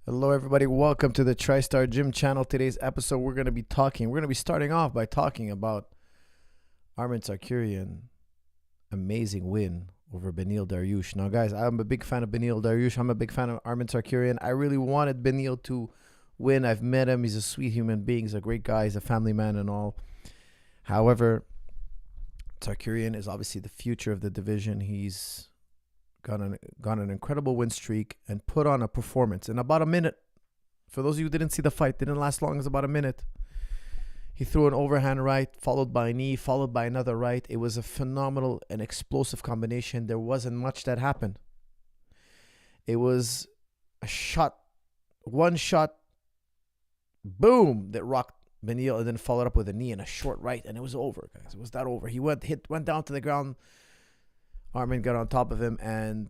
Hello, everybody. Welcome to the TriStar Gym channel. Today's episode, we're going to be starting off by talking about Arman Tsarukyan amazing win over Beneil Dariush. Now, guys, I'm a big fan of Beneil Dariush. I'm a big fan of Arman Tsarukyan. I really wanted Beneil to win. I've met him. He's a sweet human being. He's a great guy. He's a family man and all. However, Tsarukyan is obviously the future of the division. He's got an incredible win streak and put on a performance in about a minute. For those of you who didn't see the fight, didn't last long as about a minute. He threw an overhand right, followed by a knee, followed by another right. It was a phenomenal and explosive combination. There wasn't much that happened. It was a shot, one shot, boom, that rocked Beneil, and then followed up with a knee and a short right, and it was over, guys. It was that over. He went down to the ground. Arman got on top of him, and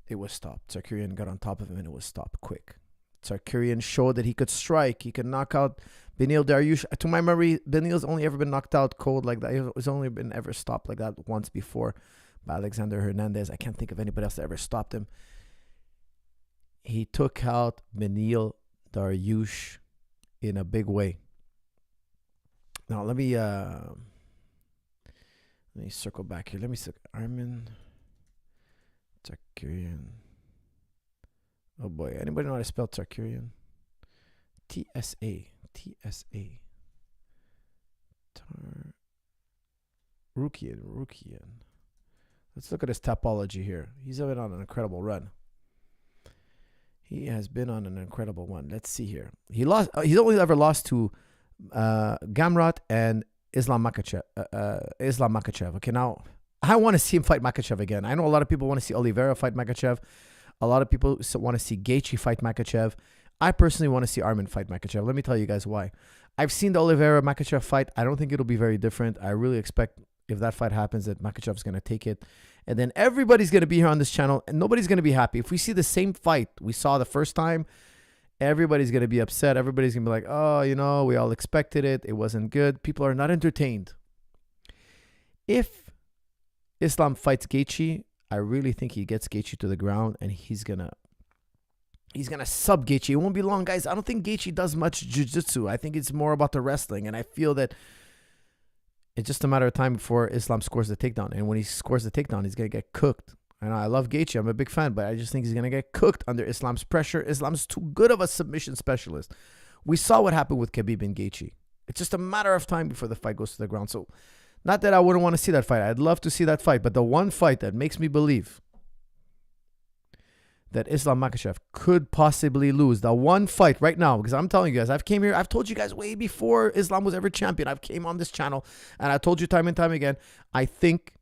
it was stopped. Tsarukyan got on top of him, and it was stopped quick. Tsarukyan showed that he could strike. He could knock out Beneil Dariush. To my memory, Beneil's only ever been knocked out cold like that. He's only been ever stopped like that once before by Alexander Hernandez. I can't think of anybody else that ever stopped him. He took out Beneil Dariush in a big way. Now, let me circle back here. Let me see. Arman Tsarukyan. Oh boy. Anybody know how to spell Tsarukyan? T-S-A. T-S-A. Tsarukyan. Let's look at his topology here. He's been on an incredible run. He has been on an incredible one. Let's see here. He's only ever lost to Gamrot and Islam Makhachev. Okay, now I want to see him fight Makhachev again. I know a lot of people want to see Oliveira fight Makhachev. A lot of people want to see Gaethje fight Makhachev. I personally want to see Arman fight Makhachev. Let me tell you guys why. I've seen the Oliveira Makhachev fight. I don't think it'll be very different. I really expect if that fight happens that Makhachev's going to take it. And then everybody's going to be here on this channel and nobody's going to be happy. If we see the same fight we saw the first time, everybody's going to be upset. Everybody's going to be like, oh, we all expected it. It wasn't good. People are not entertained. If Islam fights Gaethje, I really think he gets Gaethje to the ground and he's going to sub Gaethje. It won't be long, guys. I don't think Gaethje does much jiu-jitsu. I think it's more about the wrestling. And I feel that it's just a matter of time before Islam scores the takedown. And when he scores the takedown, he's going to get cooked. I know I love Gaethje. I'm a big fan, but I just think he's going to get cooked under Islam's pressure. Islam's too good of a submission specialist. We saw what happened with Khabib and Gaethje. It's just a matter of time before the fight goes to the ground. So, not that I wouldn't want to see that fight. I'd love to see that fight. But the one fight that makes me believe that Islam Makhachev could possibly lose, the one fight right now, because I'm telling you guys, I've told you guys way before Islam was ever champion. I've came on this channel, and I told you time and time again, I think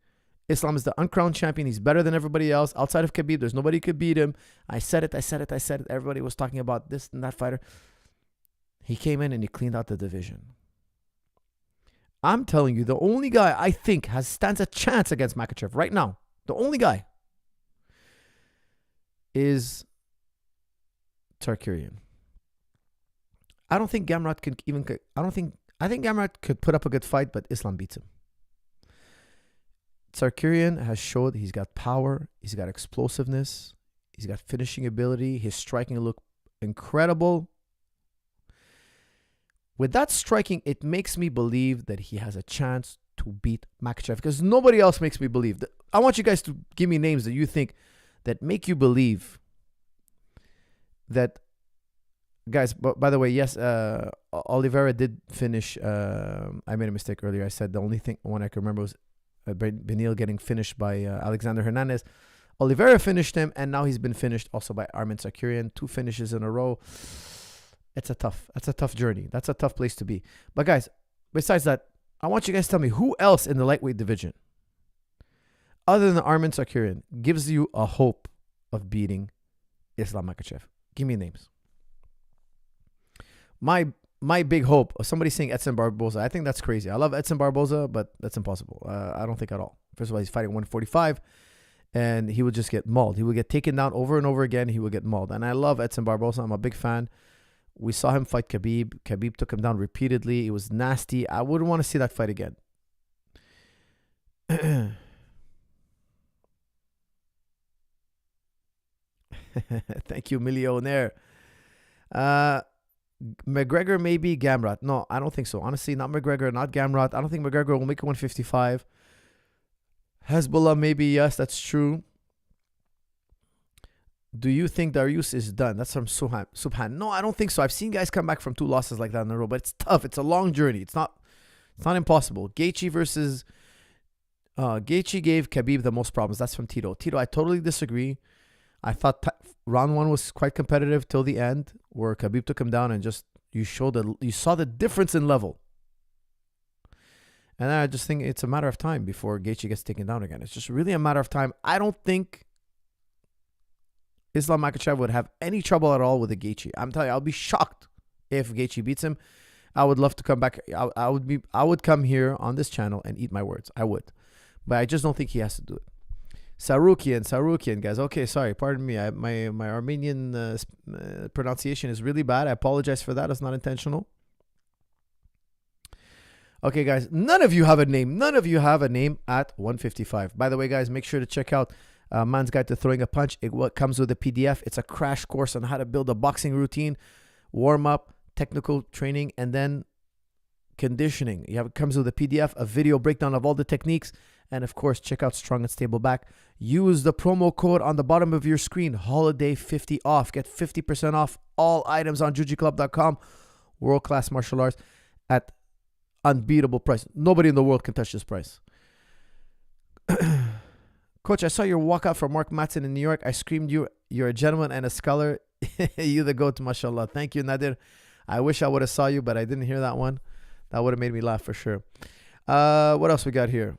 Islam is the uncrowned champion. He's better than everybody else. Outside of Khabib, there's nobody who could beat him. I said it. Everybody was talking about this and that fighter. He came in and he cleaned out the division. I'm telling you, the only guy I think stands a chance against Makhachev right now, the only guy, is Tsarukyan. I don't think Gamrot can even. I think Gamrot could put up a good fight, but Islam beats him. Tsarukyan has showed he's got power, he's got explosiveness, he's got finishing ability, his striking look incredible. With that striking, it makes me believe that he has a chance to beat Makhachev because nobody else makes me believe. I want you guys to give me names that you think that make you believe that, guys, by the way, yes, Oliveira did finish. I made a mistake earlier. I said the only one I can remember was Beneil getting finished by Alexander Hernandez. Oliveira finished him, and now he's been finished also by Arman Tsarukyan. 2 finishes in a row. That's a tough journey. That's a tough place to be. But guys, besides that, I want you guys to tell me who else in the lightweight division, other than Arman Tsarukyan, gives you a hope of beating Islam Makhachev. Give me names. My big hope, somebody saying Edson Barboza, I think that's crazy. I love Edson Barboza, but that's impossible. I don't think at all. First of all, he's fighting 145, and he would just get mauled. He would get taken down over and over again. He would get mauled. And I love Edson Barboza. I'm a big fan. We saw him fight Khabib. Khabib took him down repeatedly. It was nasty. I wouldn't want to see that fight again. Thank you, Millionaire. Uh, McGregor maybe, Gamrot. No, I don't think so. Honestly, not McGregor, not Gamrot. I don't think McGregor will make it 155. Hezbollah maybe, yes, that's true. Do you think Dariush is done? That's from Subhan. No, I don't think so. I've seen guys come back from 2 losses like that in a row, but it's tough. It's a long journey. It's not impossible. Gaethje versus Gaethje gave Khabib the most problems. That's from Tito. Tito, I totally disagree. I thought round 1 was quite competitive till the end, where Khabib took him down and just you saw the difference in level. And I just think it's a matter of time before Gaethje gets taken down again. It's just really a matter of time. I don't think Islam Makhachev would have any trouble at all with a Gaethje. I'm telling you, I'll be shocked if Gaethje beats him. I would love to come back. I would come here on this channel and eat my words. I would. But I just don't think he has to do it. Tsarukyan, guys. Okay, sorry. Pardon me. My Armenian pronunciation is really bad. I apologize for that. It's not intentional. Okay, guys. None of you have a name. None of you have a name at 155. By the way, guys, make sure to check out Man's Guide to Throwing a Punch. What comes with a PDF. It's a crash course on how to build a boxing routine, warm up, technical training, and then conditioning. It comes with a PDF, a video breakdown of all the techniques, and of course, check out Strong and Stable Back. Use the promo code on the bottom of your screen, Holiday50 off. Get 50% off all items on jujiclub.com. World-class martial arts at unbeatable price. Nobody in the world can touch this price. Coach, I saw your walkout for Mark Matson in New York. I screamed, you're a gentleman and a scholar. You the goat, mashallah. Thank you, Nadir. I wish I would have saw you, but I didn't hear that one. That would have made me laugh for sure. What else we got here?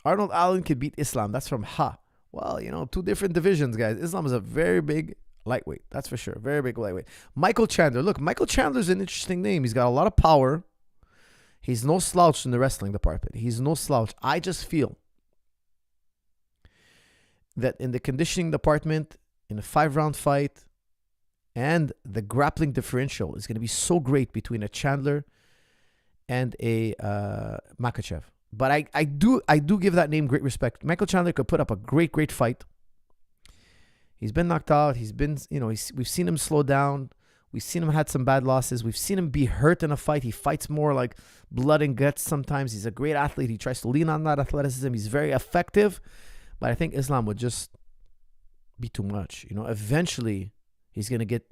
Arnold Allen could beat Islam. That's from Ha. Well, 2 different divisions, guys. Islam is a very big lightweight. That's for sure. Very big lightweight. Michael Chandler. Look, Michael Chandler's an interesting name. He's got a lot of power. He's no slouch in the wrestling department. He's no slouch. I just feel that in the conditioning department, in a 5-round fight, and the grappling differential is going to be so great between a Chandler and a Makhachev. But I do give that name great respect. Michael Chandler could put up a great fight. He's been knocked out. He's been, we've seen him slow down. We've seen him had some bad losses. We've seen him be hurt in a fight. He fights more like blood and guts sometimes. He's a great athlete. He tries to lean on that athleticism. He's very effective. But I think Islam would just be too much. Eventually he's going to get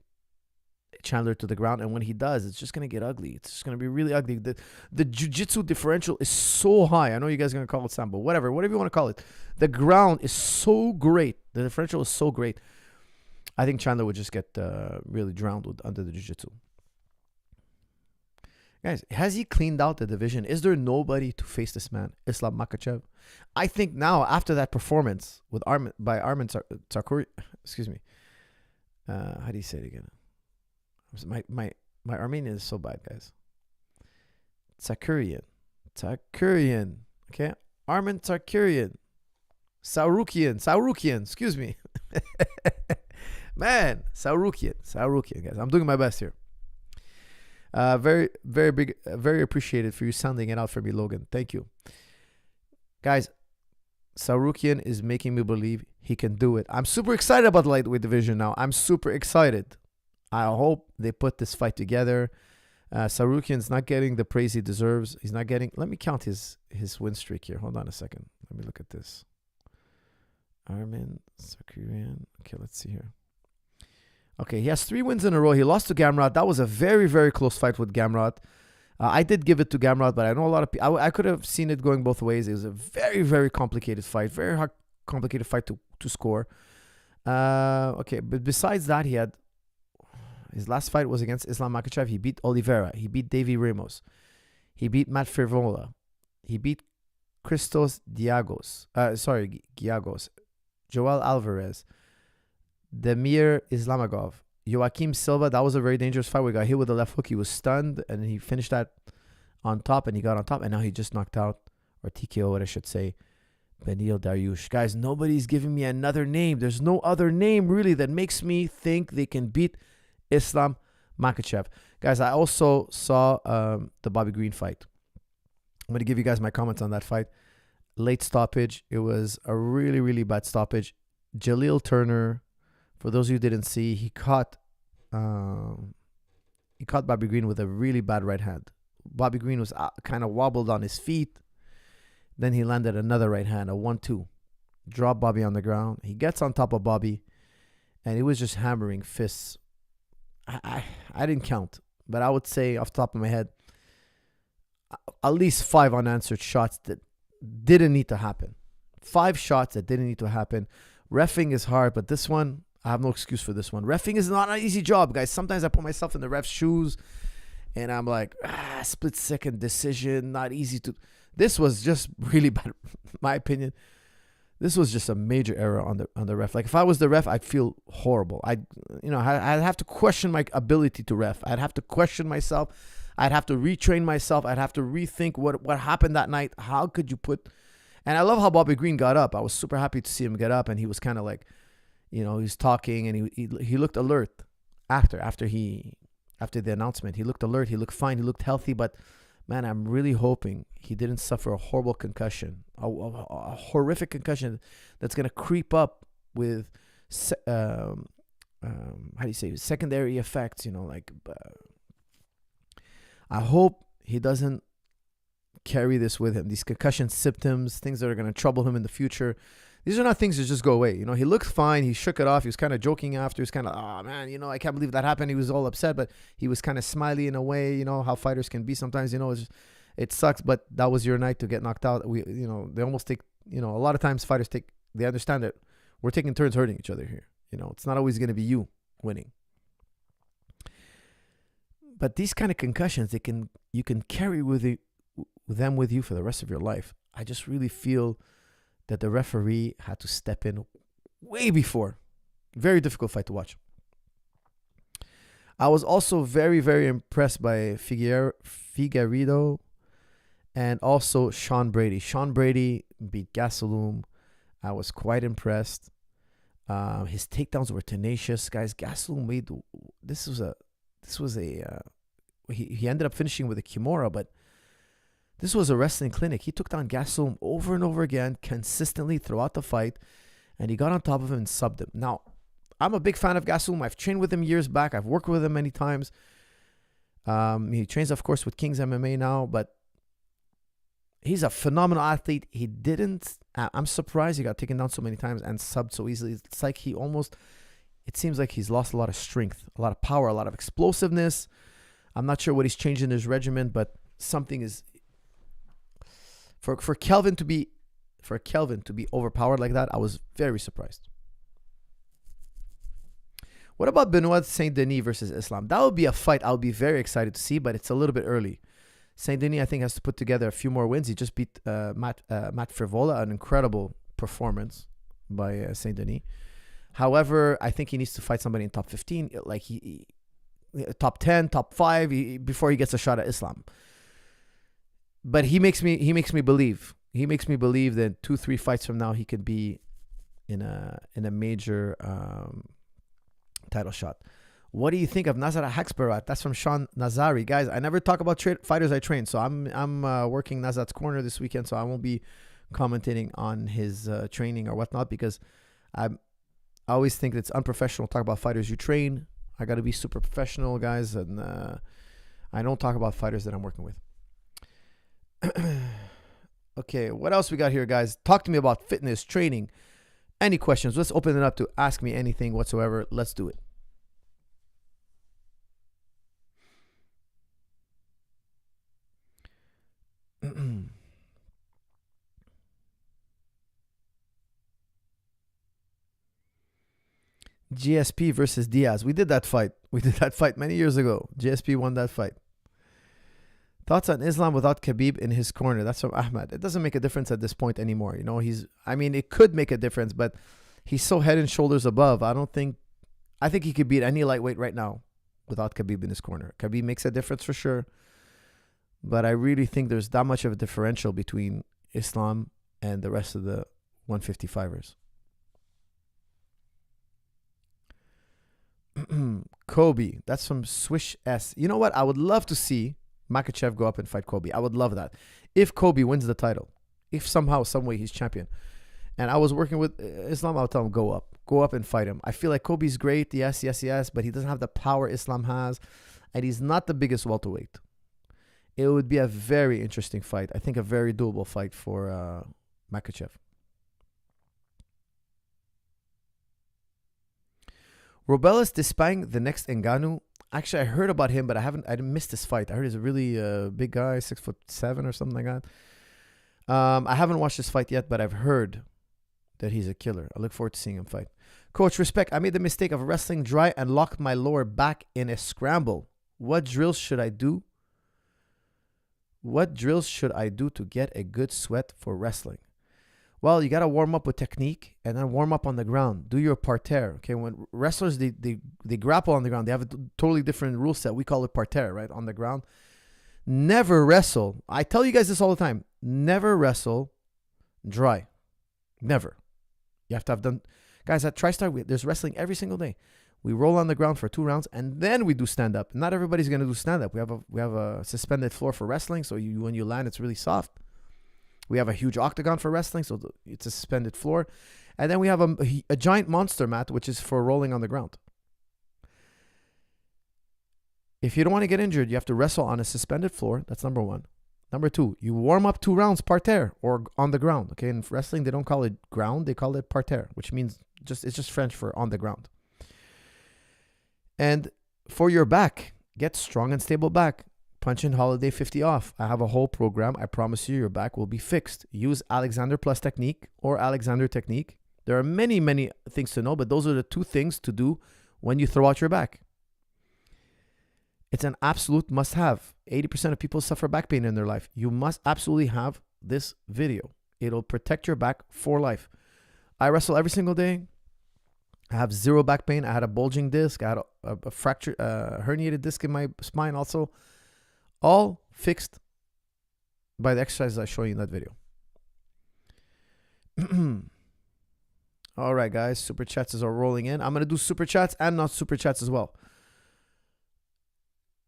Chandler to the ground, and when he does, it's just going to get ugly. It's just going to be really ugly. The jiu-jitsu differential is so high. I know you guys are going to call it sambo, whatever you want to call it. The ground is so great. The differential is so great. I think Chandler would just get really drowned under the jiu-jitsu. Guys, has he cleaned out the division? Is there nobody to face this man, Islam Makhachev? I think now, after that performance with Arman Tsarukyan, excuse me. How do you say it again? My Armenian is so bad, guys. Tsarukyan. Okay? Arman Tsarukyan. Tsarukyan, excuse me. Man, Tsarukyan, guys. I'm doing my best here. Very, very big, very appreciated for you sounding it out for me, Logan. Thank you. Guys, Tsarukyan is making me believe he can do it. I'm super excited about the lightweight division now. I'm super excited. I hope they put this fight together. Tsarukyan's not getting the praise he deserves. He's not getting... Let me count his win streak here. Hold on a second. Let me look at this. Arman Tsarukyan. Okay, let's see here. Okay, he has 3 wins in a row. He lost to Gamrot. That was a very, very close fight with Gamrot. I did give it to Gamrot, but I know a lot of people... I could have seen it going both ways. It was a very, very complicated fight. Very hard, complicated fight to score. Okay, but besides that, he had... His last fight was against Islam Makhachev. He beat Oliveira. He beat Davy Ramos. He beat Matt Frivola. He beat Giagos. Joel Alvarez. Demir Islamagov. Joaquim Silva. That was a very dangerous fight. We got hit with the left hook. He was stunned, and he finished that on top, and he got on top, and now he just knocked out, or TKO, what I should say, Beneil Dariush. Guys, nobody's giving me another name. There's no other name, really, that makes me think they can beat Islam Makhachev. Guys, I also saw the Bobby Green fight. I'm going to give you guys my comments on that fight. Late stoppage. It was a really, really bad stoppage. Jaleel Turner, for those of you who didn't see, he caught he caught Bobby Green with a really bad right hand. Bobby Green was kind of wobbled on his feet. Then he landed another right hand, a 1-2. Dropped Bobby on the ground. He gets on top of Bobby, and he was just hammering fists. I didn't count, but I would say off the top of my head, at least 5 unanswered shots that didn't need to happen. 5 shots that didn't need to happen. Reffing is hard, but this one, I have no excuse for this one. Reffing is not an easy job, guys. Sometimes I put myself in the ref's shoes, and I'm like, split-second decision, not easy to... This was just really bad, in my opinion. This was just a major error on the ref. Like, if I was the ref, I'd feel horrible. I'd have to question my ability to ref. I'd have to question myself. I'd have to retrain myself. I'd have to rethink what happened that night. How could you put... And I love how Bobby Green got up. I was super happy to see him get up, and he was kind of like, he was talking, and he looked alert after the announcement. He looked alert. He looked fine. He looked healthy. But man, I'm really hoping he didn't suffer a horrible concussion, a horrific concussion that's gonna creep up with secondary effects. I hope he doesn't carry this with him. These concussion symptoms, things that are gonna trouble him in the future. These are not things that just go away. He looked fine. He shook it off. He was kind of joking after. He was kind of, oh, man, I can't believe that happened. He was all upset, but he was kind of smiley in a way, how fighters can be sometimes. It sucks, but that was your night to get knocked out. They almost take, a lot of times fighters they understand that we're taking turns hurting each other here. It's not always going to be you winning. But these kind of concussions, you can carry them with you for the rest of your life. I just really feel that the referee had to step in way before. Very difficult fight to watch. I was also very, very impressed by Figueiredo and also Sean Brady. Sean Brady beat Gastelum. I was quite impressed. His takedowns were tenacious, guys. Gastelum made he ended up finishing with a Kimura, but this was a wrestling clinic. He took down Gastelum over and over again, consistently throughout the fight, and he got on top of him and subbed him. Now, I'm a big fan of Gastelum. I've trained with him years back. I've worked with him many times. He trains, of course, with King's MMA now, but he's a phenomenal athlete. I'm surprised he got taken down so many times and subbed so easily. It's like it seems like he's lost a lot of strength, a lot of power, a lot of explosiveness. I'm not sure what he's changed in his regimen, but something is... For Kelvin to be overpowered like that, I was very surprised. What about Benoit Saint Denis versus Islam? That would be a fight I would be very excited to see, but it's a little bit early. Saint Denis, I think, has to put together a few more wins. He just beat Matt Frivola, an incredible performance by Saint Denis. However, I think he needs to fight somebody in top 15, like top 10, top 5, before he gets a shot at Islam. But he makes me believe. He makes me believe that 2-3 fights from now he could be in a major title shot. What do you think of Nazar Haxbarat? That's from Sean Nazari. Guys, I never talk about fighters I train, so I'm working Nazat's corner this weekend, so I won't be commentating on his training or whatnot, because I always think it's unprofessional to talk about fighters you train. I got to be super professional, guys, and I don't talk about fighters that I'm working with. Okay, what else we got here, guys? Talk to me about fitness, training, any questions. Let's open it up to ask me anything whatsoever. Let's do it. GSP versus Diaz. We did that fight. Many years ago. GSP won that fight. Thoughts on Islam without Khabib in his corner? That's from Ahmad. It doesn't make a difference at this point anymore. It could make a difference, but he's so head and shoulders above. I think he could beat any lightweight right now without Khabib in his corner. Khabib makes a difference for sure, but I really think there's that much of a differential between Islam and the rest of the 155ers. Kobe. That's from Swish S. You know what? I would love to see Makhachev go up and fight Kobe. I would love that. If Kobe wins the title, if somehow, some way he's champion, and I was working with Islam, I would tell him go up. go up and fight him. I feel like Kobe's great, yes, but he doesn't have the power Islam has, and he's not the biggest welterweight. It would be a very interesting fight. I think a very doable fight for Makhachev. Robelis Despang, the next Ngannou. Actually, I heard about him, but I didn't miss this fight. I heard he's a really big guy, 6'7" or something like that. I haven't watched this fight yet, but I've heard that he's a killer. I look forward to seeing him fight. Coach, respect. I made the mistake of wrestling dry and locked my lower back in a scramble. What drills should I do? What drills should I do to get a good sweat for wrestling? Well, you got to warm up with technique and then warm up on the ground. Do your parterre. Okay, when wrestlers, they grapple on the ground. They have a totally different rule set. We call it parterre, right, on the ground. Never wrestle. I tell you guys this all the time. Never wrestle dry. Never. You have to have done. Guys, at TriStar, there's wrestling every single day. We roll on the ground for 2 rounds, and then we do stand-up. Not everybody's going to do stand-up. We have a suspended floor for wrestling, so when you land, it's really soft. We have a huge octagon for wrestling, so it's a suspended floor. And then we have a giant monster mat, which is for rolling on the ground. If you don't want to get injured, you have to wrestle on a suspended floor. That's number 1. Number 2, you warm up 2 rounds parterre or on the ground. Okay, in wrestling, they don't call it ground. They call it parterre, which means it's just French for on the ground. And for your back, get strong and stable back. Punch in Holiday 50 off. I have a whole program. I promise you your back will be fixed. Use Alexander Plus technique or Alexander technique. There are many, many things to know, but those are the 2 things to do when you throw out your back. It's an absolute must-have. 80% of people suffer back pain in their life. You must absolutely have this video. It'll protect your back for life. I wrestle every single day. I have 0 back pain. I had a bulging disc. I had a fracture, herniated disc in my spine also. All fixed by the exercises I show you in that video. All right, guys. Super chats are rolling in. I'm going to do super chats and not super chats as well.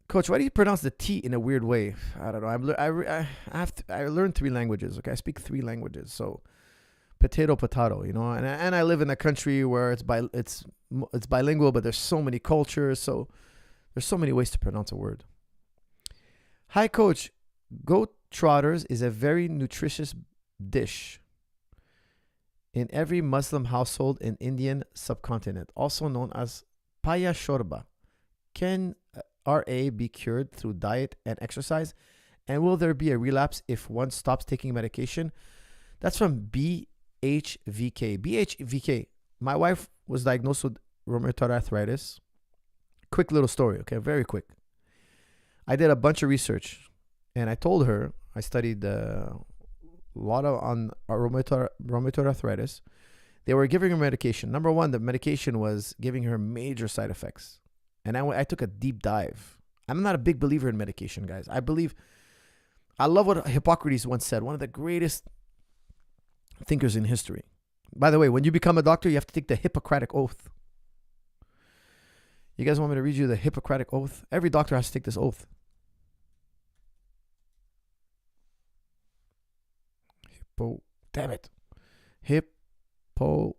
Coach, why do you pronounce the T in a weird way? I don't know. I learned 3 languages. Okay, I speak 3 languages. So potato, you know. And I live in a country where it's bilingual, but there's so many cultures. So there's so many ways to pronounce a word. Hi, Coach. Goat trotters is a very nutritious dish in every Muslim household in Indian subcontinent, also known as paya shorba. Can RA be cured through diet and exercise? And will there be a relapse if one stops taking medication? That's from BHVK. BHVK. My wife was diagnosed with rheumatoid arthritis. Quick little story, okay? Very quick. I did a bunch of research, and I told her I studied a lot on rheumatoid arthritis. They were giving her medication. Number 1, the medication was giving her major side effects. And I took a deep dive. I'm not a big believer in medication, guys. I love what Hippocrates once said, one of the greatest thinkers in history. By the way, when you become a doctor, you have to take the Hippocratic Oath. You guys want me to read you the Hippocratic Oath? Every doctor has to take this oath. Damn it. Hippocratic Oath.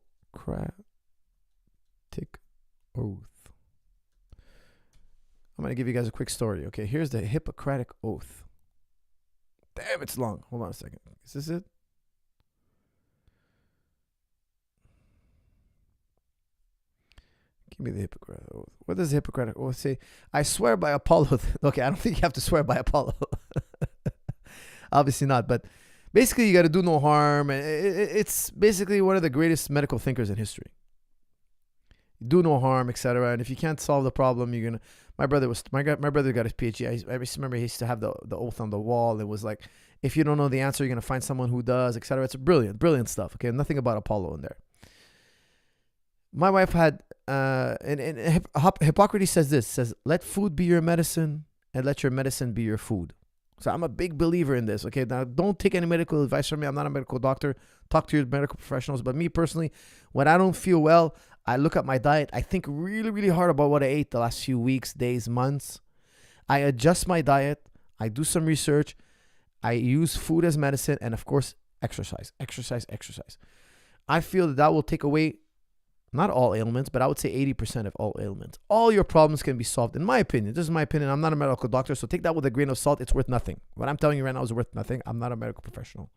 I'm going to give you guys a quick story. Okay, here's the Hippocratic Oath. Damn, it's long. Hold on a second. Is this it? Give me the Hippocratic Oath. What does the Hippocratic Oath say? I swear by Apollo. Okay, I don't think you have to swear by Apollo. Obviously not, but basically you got to do no harm. And it's basically one of the greatest medical thinkers in history. Do no harm, etc. And if you can't solve the problem, you're gonna. My brother got his PhD. I remember he used to have the oath on the wall. It was like, if you don't know the answer, you're gonna find someone who does, etc. It's brilliant stuff. Okay, nothing about Apollo in there. My wife had, and Hippocrates says, let food be your medicine and let your medicine be your food. So I'm a big believer in this. Okay, now don't take any medical advice from me. I'm not a medical doctor. Talk to your medical professionals. But me personally, when I don't feel well, I look at my diet. I think really, really hard about what I ate the last few weeks, days, months. I adjust my diet. I do some research. I use food as medicine. And of course, exercise. I feel that will take away not all ailments, but I would say 80% of all ailments. All your problems can be solved, in my opinion. This is my opinion. I'm not a medical doctor, so take that with a grain of salt. It's worth nothing. What I'm telling you right now is worth nothing. I'm not a medical professional.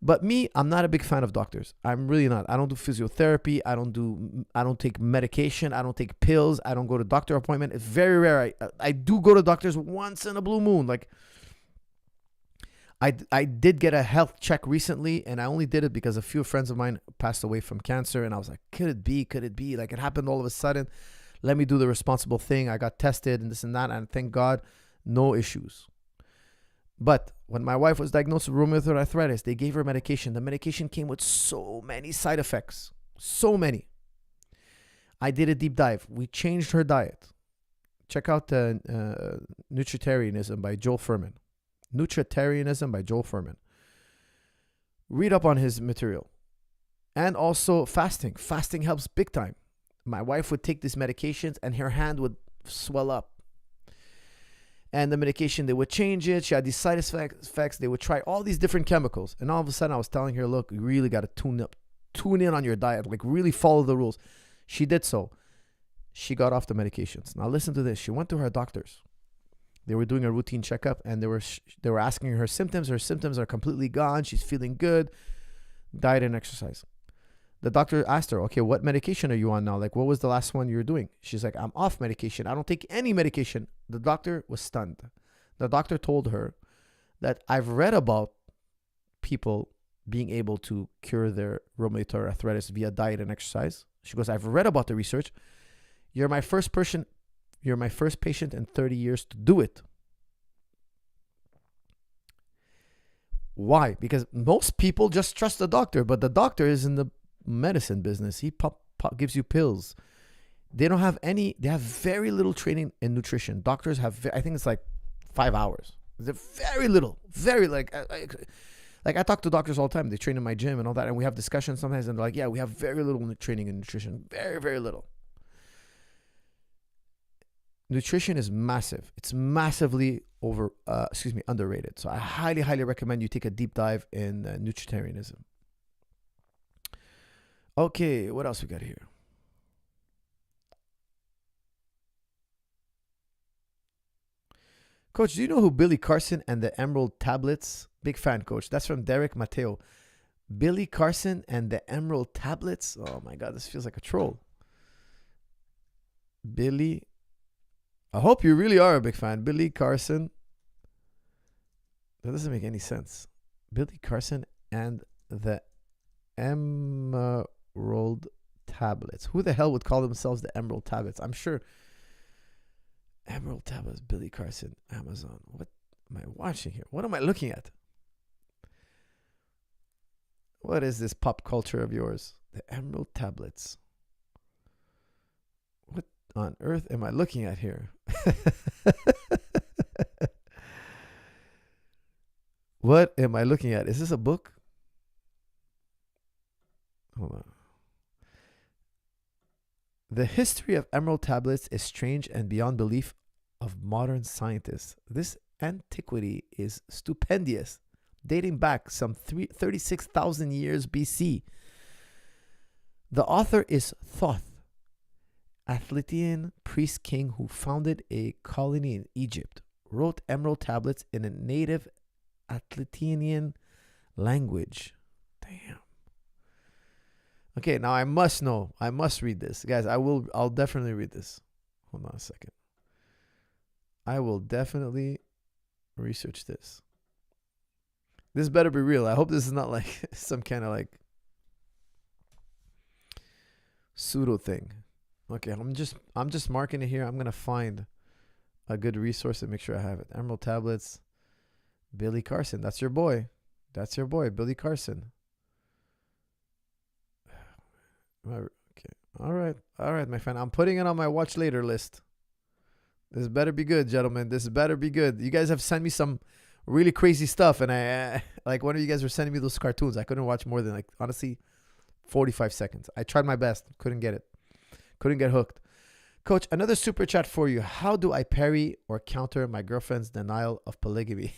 But me, I'm not a big fan of doctors. I'm really not. I don't do physiotherapy. I don't take medication. I don't take pills. I don't go to doctor appointment. It's very rare. I do go to doctors once in a blue moon. Like, I did get a health check recently, and I only did it because a few friends of mine passed away from cancer, and I was like, could it be? Could it be? Like, it happened all of a sudden. Let me do the responsible thing. I got tested and this and that, and thank God, no issues. But when my wife was diagnosed with rheumatoid arthritis, they gave her medication. The medication came with so many side effects. So many. I did a deep dive. We changed her diet. Check out Nutritarianism by Joel Furman. Nutritarianism by Joel Furman. Read up on his material. And also fasting. Fasting helps big time. My wife would take these medications and her hand would swell up. And the medication, they would change it. She had these side effects. They would try all these different chemicals. And all of a sudden, I was telling her, look, you really got to tune in on your diet. Like, really follow the rules. She did so. She got off the medications. Now, listen to this. She went to her doctors. They were doing a routine checkup, and they were asking her symptoms. Her symptoms are completely gone. She's feeling good. Diet and exercise. The doctor asked her, okay, what medication are you on now? Like, what was the last one you were doing? She's like, I'm off medication. I don't take any medication. The doctor was stunned. The doctor told her that I've read about people being able to cure their rheumatoid arthritis via diet and exercise. She goes, I've read about the research. You're my first patient in 30 years to do it. Why? Because most people just trust the doctor, but the doctor is in the medicine business. He gives you pills. They have very little training in nutrition. Doctors have, I think it's like 5 hours. They're very little. Very like I talk to doctors all the time. They train in my gym and all that, and we have discussions sometimes, and they're like, yeah, we have very little training in nutrition. Very, very little. Nutrition is massive. It's massively underrated. So I highly, highly recommend you take a deep dive in Nutritarianism. Okay, what else we got here? Coach, do you know who Billy Carson and the Emerald Tablets? Big fan, Coach. That's from Derek Mateo. Billy Carson and the Emerald Tablets? Oh my God, this feels like a troll. Billy, I hope you really are a big fan. Billy Carson. That doesn't make any sense. Billy Carson and the Emerald Tablets. Who the hell would call themselves the Emerald Tablets? I'm sure. Emerald Tablets, Billy Carson, Amazon. What am I watching here? What am I looking at? What is this pop culture of yours? The Emerald Tablets. What on earth am I looking at here? What am I looking at? Is this a book? Hold on. The history of Emerald Tablets is strange and beyond belief of modern scientists. This antiquity is stupendous, dating back some 36,000 years BC. The author is Thoth, Atlantean priest king who founded a colony in Egypt, wrote Emerald Tablets in a native Atlantean language. Damn. Okay, now I must know. I must read this. Guys, I'll definitely read this. Hold on a second. I will definitely research this. This better be real. I hope this is not like some kind of like pseudo thing. Okay, I'm just marking it here. I'm gonna find a good resource and make sure I have it. Emerald Tablets, Billy Carson. That's your boy. That's your boy, Billy Carson. Okay. All right, my friend. I'm putting it on my watch later list. This better be good, gentlemen. This better be good. You guys have sent me some really crazy stuff, and I like one of you guys were sending me those cartoons. I couldn't watch more than like honestly 45 seconds. I tried my best, couldn't get it. Couldn't get hooked. Coach, another super chat for you. How do I parry or counter my girlfriend's denial of polygamy?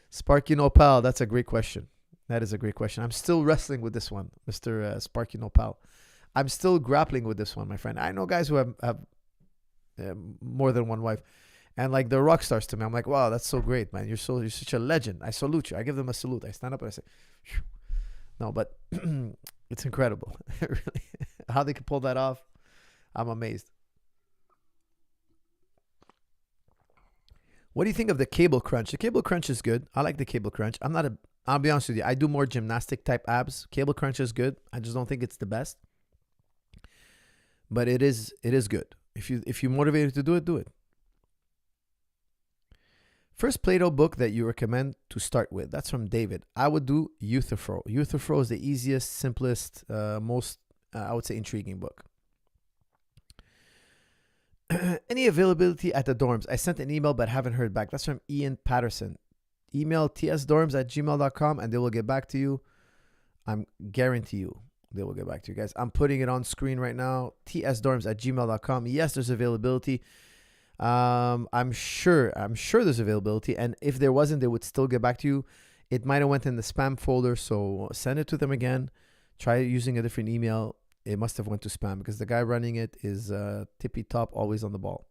Sparky no pal, that's a great question. That is a great question. I'm still wrestling with this one, Mr. Sparky Nopal. I'm still grappling with this one, my friend. I know guys who have more than one wife, and like they're rock stars to me. I'm like, wow, that's so great, man. You're such a legend. I salute you. I give them a salute. I stand up and I say, phew. No, but it's incredible. Really, how they could pull that off, I'm amazed. What do you think of the cable crunch? The cable crunch is good. I like the cable crunch. I'll be honest with you. I do more gymnastic type abs. Cable crunch is good. I just don't think it's the best. But it is good. If you're motivated to do it, do it. First Play-Doh book that you recommend to start with. That's from David. I would do Euthyphro. Euthyphro is the easiest, simplest, most, I would say, intriguing book. Any availability at the dorms? I sent an email but haven't heard back. That's from Ian Patterson. Email tsdorms@gmail.com and they will get back to you. I'm guarantee you they will get back to you guys. I'm putting it on screen right now. tsdorms@gmail.com. Yes, there's availability. I'm sure there's availability. And if there wasn't, they would still get back to you. It might have went in the spam folder. So send it to them again. Try using a different email. It must have went to spam because the guy running it is tippy top, always on the ball.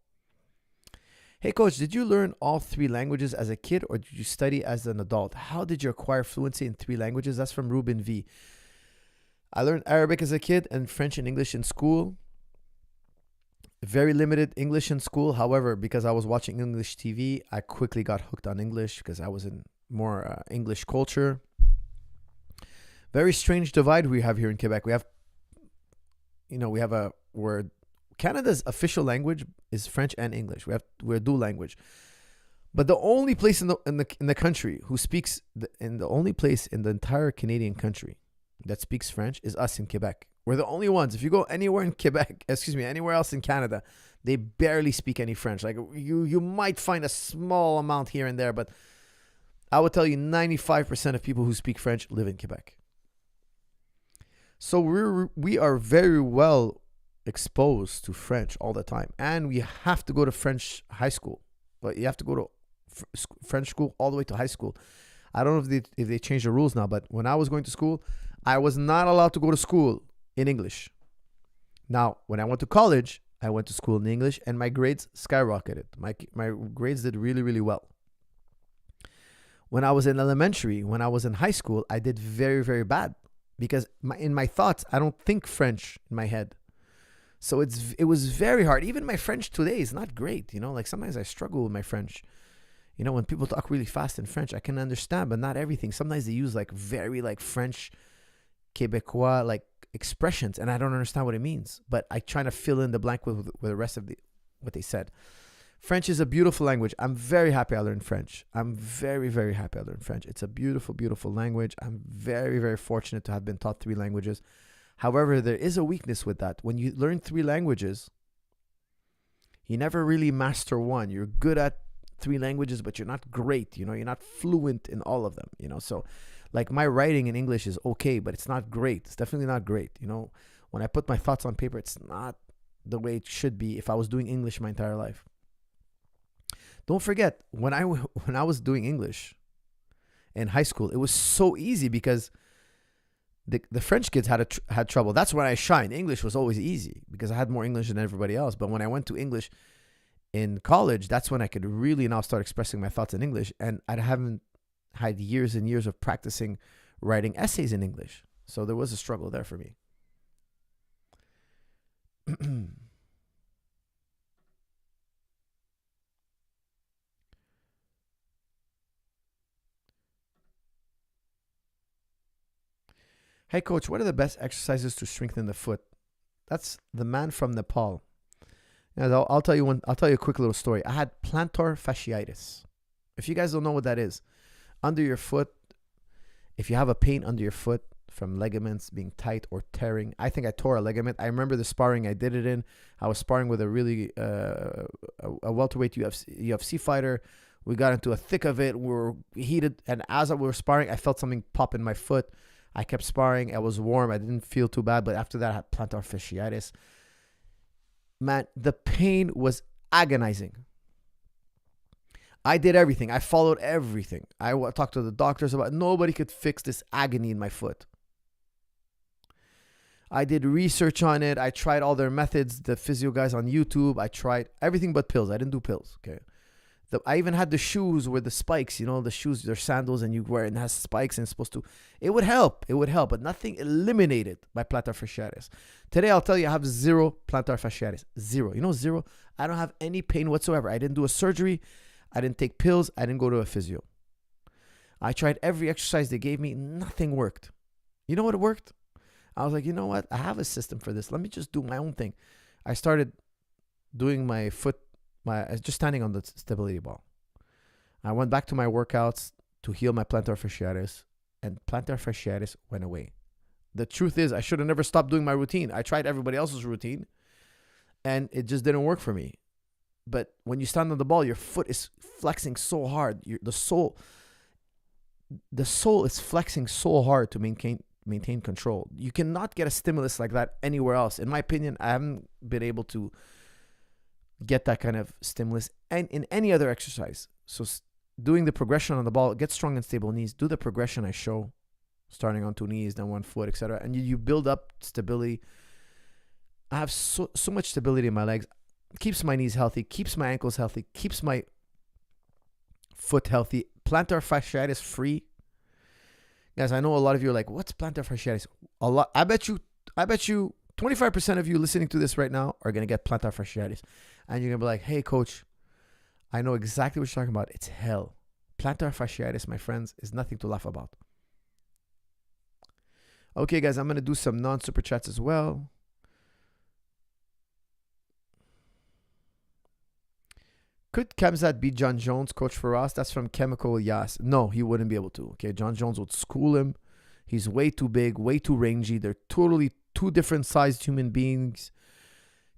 Hey, Coach, did you learn all 3 languages as a kid or did you study as an adult? How did you acquire fluency in 3 languages? That's from Ruben V. I learned Arabic as a kid and French and English in school. Very limited English in school. However, because I was watching English TV, I quickly got hooked on English because I was in more English culture. Very strange divide we have here in Quebec. We have a word. Canada's official language is French and English. We're dual language. But the only place in the country who speaks the only place in the entire Canadian country that speaks French is us in Quebec. We're the only ones. If you go anywhere in Quebec, anywhere else in Canada, they barely speak any French. Like you might find a small amount here and there, but I would tell you 95% of people who speak French live in Quebec. So we are very well exposed to French all the time, and we have to go to French high school. But you have to go to French school all the way to high school. I don't know if they changed the rules now, but when I was going to school, I was not allowed to go to school in English. Now, when I went to college, I went to school in English, and my grades skyrocketed. My grades did really, really well. When I was in elementary, when I was in high school, I did very, very bad because in my thoughts, I don't think French in my head. So it was very hard. Even my French today is not great. Like sometimes I struggle with my French. When people talk really fast in French, I can understand, but not everything. Sometimes they use like very like French, Quebecois like expressions, and I don't understand what it means. But I try to fill in the blank with the rest of what they said. French is a beautiful language. I'm very happy I learned French. I'm very, very happy I learned French. It's a beautiful, beautiful language. I'm very, very fortunate to have been taught 3 languages. However, there is a weakness with that. When you learn 3 languages, you never really master one. You're good at 3 languages, but you're not great. You're not fluent in all of them. So like my writing in English is okay, but it's not great. It's definitely not great. When I put my thoughts on paper, it's not the way it should be if I was doing English my entire life. Don't forget, when I was doing English in high school, it was so easy because the French kids had trouble. That's when I shined. English was always easy because I had more English than everybody else. But when I went to English in college, that's when I could really now start expressing my thoughts in English. And I haven't had years and years of practicing writing essays in English. So there was a struggle there for me. Hey, Coach, what are the best exercises to strengthen the foot? That's the man from Nepal. Now, I'll tell you a quick little story. I had plantar fasciitis. If you guys don't know what that is, under your foot, if you have a pain under your foot from ligaments being tight or tearing, I think I tore a ligament. I remember the sparring I did it in. I was sparring with a really a welterweight UFC fighter. We got into a thick of it. We were heated, and as we were sparring, I felt something pop in my foot. I kept sparring. I was warm. I didn't feel too bad, but after that, I had plantar fasciitis. Man, the pain was agonizing. I did everything. I followed everything. Talked to the doctors about it. Nobody could fix this agony in my foot. I did research on it. I tried all their methods, the physio guys on YouTube. I tried everything but pills. I didn't do pills. Okay. I even had the shoes with the spikes, the shoes, they're sandals and you wear it and it has spikes and it's supposed to, it would help, but nothing eliminated my plantar fasciitis. Today, I'll tell you, I have zero plantar fasciitis. Zero. Zero. I don't have any pain whatsoever. I didn't do a surgery. I didn't take pills. I didn't go to a physio. I tried every exercise they gave me. Nothing worked. You know what worked? I was like, you know what? I have a system for this. Let me just do my own thing. I started doing my foot, just standing on the stability ball. I went back to my workouts to heal my plantar fasciitis, and plantar fasciitis went away. The truth is, I should have never stopped doing my routine. I tried everybody else's routine, and it just didn't work for me. But when you stand on the ball, your foot is flexing so hard. The sole is flexing so hard to maintain control. You cannot get a stimulus like that anywhere else. In my opinion, I haven't been able to get that kind of stimulus and in any other exercise. So doing the progression on the ball, get strong and stable knees, do the progression I show, starting on 2 knees, then 1 foot, etc. And you build up stability. I have so much stability in my legs. Keeps my knees healthy, keeps my ankles healthy, keeps my foot healthy. Plantar fasciitis free. Guys, I know a lot of you are like, what's plantar fasciitis? I bet you 25% of you listening to this right now are going to get plantar fasciitis. And you're going to be like, hey, coach, I know exactly what you're talking about. It's hell. Plantar fasciitis, my friends, is nothing to laugh about. Okay, guys, I'm going to do some non-super chats as well. Could Khamzat beat John Jones, Coach Faraz? That's from Chemical Yas. No, he wouldn't be able to. Okay, John Jones would school him. He's way too big, way too rangy. They're totally two different sized human beings.